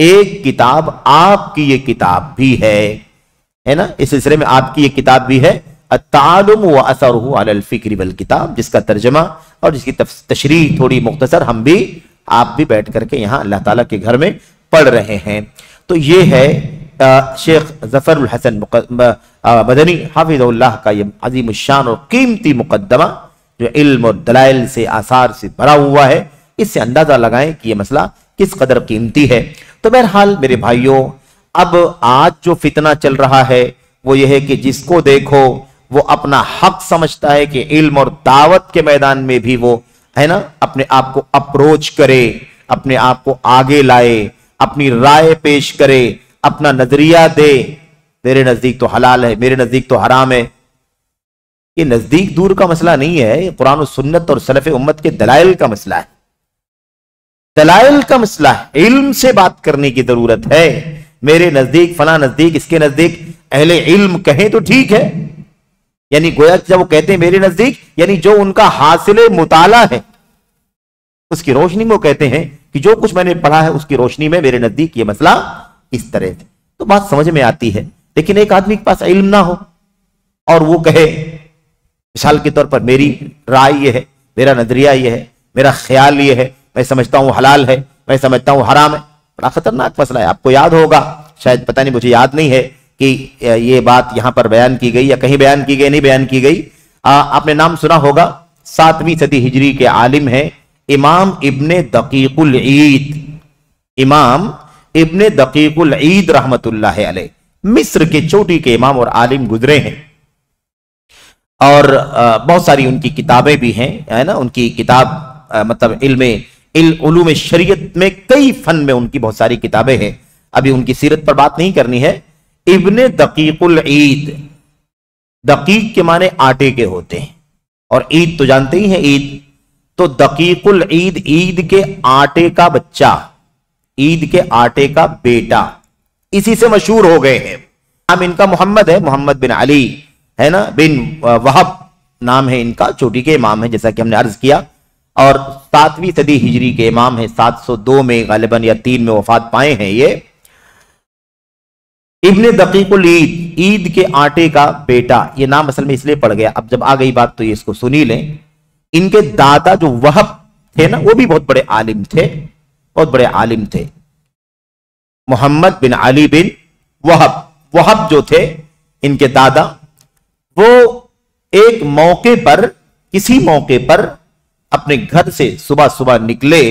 ایک کتاب آپ کی یہ کتاب بھی ہے نا، اس سلسلے میں آپ کی یہ کتاب بھی ہے التعالم و اثرہ علی الفکر والکتاب، جس کا ترجمہ اور جس کی تشریح تھوڑی مختصر ہم بھی آپ بھی بیٹھ کر کے یہاں اللہ تعالیٰ کے گھر میں پڑھ رہے ہیں۔ تو یہ ہے شیخ ظفر الحسن مدنی حافظ اللہ کا یہ عظیم الشان اور قیمتی مقدمہ، جو علم اور دلائل سے آثار سے بھرا ہوا ہے، اس سے اندازہ لگائیں کہ یہ مسئلہ کس قدر قیمتی ہے۔ تو بہرحال میرے بھائیوں، اب آج جو فتنہ چل رہا ہے وہ یہ ہے کہ جس کو دیکھو وہ اپنا حق سمجھتا ہے کہ علم اور دعوت کے میدان میں بھی وہ ہے نا اپنے آپ کو اپروچ کرے، اپنے آپ کو آگے لائے، اپنی رائے پیش کرے، اپنا نظریہ دے۔ میرے نزدیک تو حلال ہے، میرے نزدیک تو حرام ہے۔ یہ نزدیک دور کا مسئلہ نہیں ہے، یہ قرآن و سنت اور سلف امت کے دلائل کا مسئلہ ہے، دلائل کا مسئلہ ہے۔ علم سے بات کرنے کی ضرورت ہے۔ میرے نزدیک فلاں نزدیک، اس کے نزدیک، اہل علم کہیں تو ٹھیک ہے، یعنی گویا جب وہ کہتے ہیں میرے نزدیک، یعنی جو ان کا حاصل مطالعہ ہے اس کی روشنی میں وہ کہتے ہیں کہ جو کچھ میں نے پڑھا ہے اس کی روشنی میں میرے نزدیک یہ مسئلہ اس طرح سے، تو بات سمجھ میں آتی ہے۔ لیکن ایک آدمی کے پاس علم نہ ہو اور وہ کہے، مثال کے طور پر میری رائے یہ ہے، میرا نظریہ یہ ہے، میرا خیال یہ ہے، میں سمجھتا ہوں حلال ہے، میں سمجھتا ہوں حرام ہے، بڑا خطرناک مسئلہ ہے۔ آپ کو یاد ہوگا، شاید پتہ نہیں، مجھے یاد نہیں ہے کہ یہ بات یہاں پر بیان کی گئی یا کہیں بیان کی گئی، نہیں بیان کی گئی۔ آپ نے نام سنا ہوگا، 7ویں صدی ہجری کے عالم ہیں امام ابن دقیق العید، امام ابن دقیق العید رحمت اللہ علیہ، مصر کے چوٹی کے امام اور عالم گزرے ہیں، اور بہت ساری ان کی کتابیں بھی ہیں، ہے نا۔ ان کی کتاب مطلب علوم شریعت میں کئی فن میں ان کی بہت ساری کتابیں ہیں۔ ابھی ان کی سیرت پر بات نہیں کرنی ہے۔ ابن دقیق العید، دقیق کے معنی آٹے کے ہوتے ہیں، اور عید تو جانتے ہی ہیں عید، تو دقیق العید، عید کے آٹے کا بچہ، عید کے آٹے کا بیٹا، اسی سے مشہور ہو گئے ہیں۔ نام ان کا محمد ہے، محمد بن علی ہے نا، بن وہب نام ہے ان کا، چوٹی کے امام ہے جیسا کہ ہم نے عرض کیا، اور 7ویں صدی ہجری کے امام ہیں، 702 میں غالباً یا 3 میں وفات پائے ہیں یہ۔ ابن دقیق العید، عید کے آٹے کا بیٹا، یہ نام اصل میں اس لیے پڑ گیا، اب جب آ گئی بات تو یہ اس کو سنی لیں۔ ان کے دادا جو وہب تھے نا، وہ بھی بہت بڑے عالم تھے، بہت بڑے عالم تھے، محمد بن علی بن وہب، وہب جو تھے ان کے دادا، وہ ایک موقع پر، کسی موقع پر اپنے گھر سے صبح صبح نکلے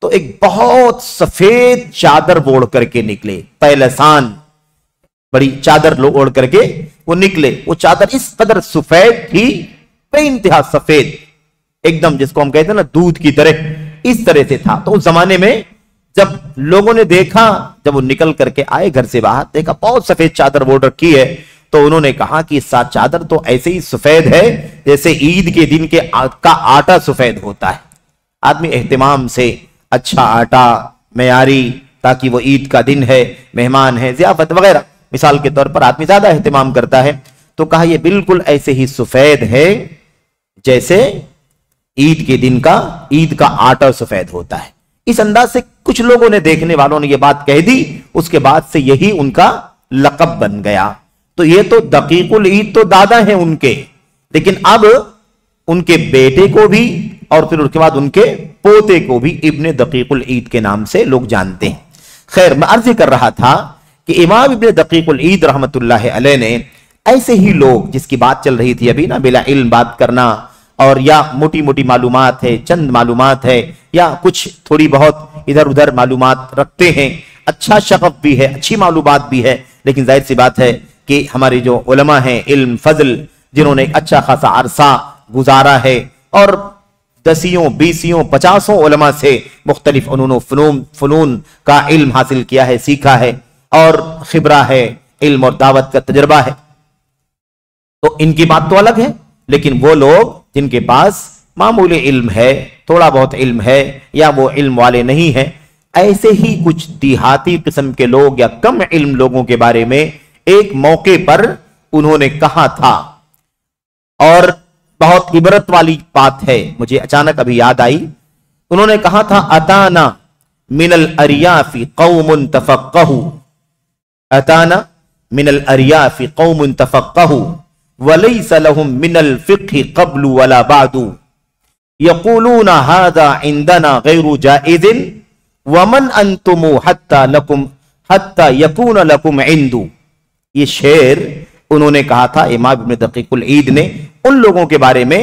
تو ایک بہت سفید چادر اوڑھ کر کے نکلے، پہلسان، بڑی چادر اوڑھ کر کے وہ نکلے۔ وہ چادر اس قدر سفید تھی، بے انتہا سفید، ایک دم جس کو ہم کہتے ہیں نا دودھ کی طرح، اس طرح سے تھا۔ تو اس زمانے میں جب لوگوں نے دیکھا، جب وہ نکل کر کے آئے گھر سے باہر، دیکھا بہت سفید چادر اوڑھ رکھی ہے، تو انہوں نے کہا کہ ساتھ چادر تو ایسے ہی سفید ہے جیسے عید کے دن کا آٹا سفید ہوتا ہے۔ آدمی اہتمام سے اچھا آٹا، معیاری، تاکہ وہ عید کا دن ہے، مہمان ہے، ضیافت وغیرہ، مثال کے طور پر آدمی زیادہ اہتمام کرتا ہے، تو کہا یہ بالکل ایسے ہی سفید ہے جیسے عید کے دن کا عید کا آٹا سفید ہوتا ہے۔ اس انداز سے کچھ لوگوں نے، دیکھنے والوں نے یہ بات کہہ دی، اس کے بعد سے یہی ان کا لقب بن گیا۔ تو یہ تو دقیق العید تو دادا ہیں ان کے، لیکن اب ان کے بیٹے کو بھی اور پھر اس کے بعد ان کے پوتے کو بھی ابن دقیق العید کے نام سے لوگ جانتے ہیں۔ خیر، میں عرض کر رہا تھا کہ امام ابن دقیق العید رحمت اللہ علیہ نے ایسے ہی لوگ، جس کی بات چل رہی تھی ابھی نا، بلا علم بات کرنا، اور یا موٹی موٹی معلومات ہے، چند معلومات ہے، یا کچھ تھوڑی بہت ادھر ادھر معلومات رکھتے ہیں، اچھا شغف بھی ہے، اچھی معلومات بھی ہے، لیکن ظاہر سی بات ہے کہ ہمارے جو علماء ہیں علم فضل، جنہوں نے اچھا خاصا عرصہ گزارا ہے اور 10 20 50 علماء سے مختلف فنون کا علم حاصل کیا ہے، سیکھا ہے، اور خبرہ ہے، علم اور دعوت کا تجربہ ہے، تو ان کی بات تو الگ ہے۔ لیکن وہ لوگ جن کے پاس معمولی علم ہے، تھوڑا بہت علم ہے، یا وہ علم والے نہیں ہیں، ایسے ہی کچھ دیہاتی قسم کے لوگ یا کم علم لوگوں کے بارے میں ایک موقع پر انہوں نے کہا تھا، اور بہت عبرت والی بات ہے، مجھے اچانک ابھی یاد آئی۔ انہوں نے کہا تھا اتانا من الاریاف قوم تفقہوا، اتانا من الاریاف قوم تفقہوا ولیس لهم من الفقہ قبل ولا بعد یقولون هذا عندنا غیر جائز ومن انتم حتی یکون لکم عند۔ یہ شعر انہوں نے کہا تھا امام ابن دقیق العید نے ان لوگوں کے بارے میں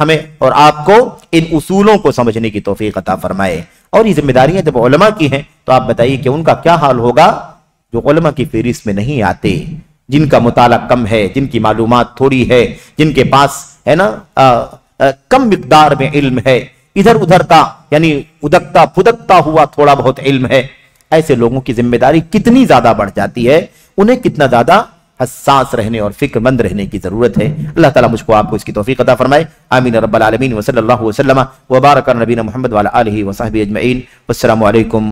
ہمیں اور آپ کو ان اصولوں کو سمجھنے کی توفیق عطا فرمائے۔ اور یہ ذمہ داریاں جب علماء کی ہیں تو آپ بتائیے کہ ان کا کیا حال ہوگا جو علماء کی فہرست میں نہیں آتے، جن کا مطالعہ کم ہے، جن کی معلومات تھوڑی ہے، جن کے پاس ہے نا کم مقدار میں علم ہے، ادھر ادھر کا یعنی ادکتا پھدکتا ہوا تھوڑا بہت علم ہے۔ ایسے لوگوں کی ذمہ داری کتنی زیادہ بڑھ جاتی ہے، انہیں کتنا زیادہ حساس رہنے اور فکر مند رہنے کی ضرورت ہے۔ اللہ تعالیٰ مجھ کو آپ کو اس کی توفیق عطا فرمائے، آمین رب العالمین، وصلی اللہ وسلم وبارک علی نبینا محمد وعلی آلہ وصحبہ اجمعین، والسلام علیکم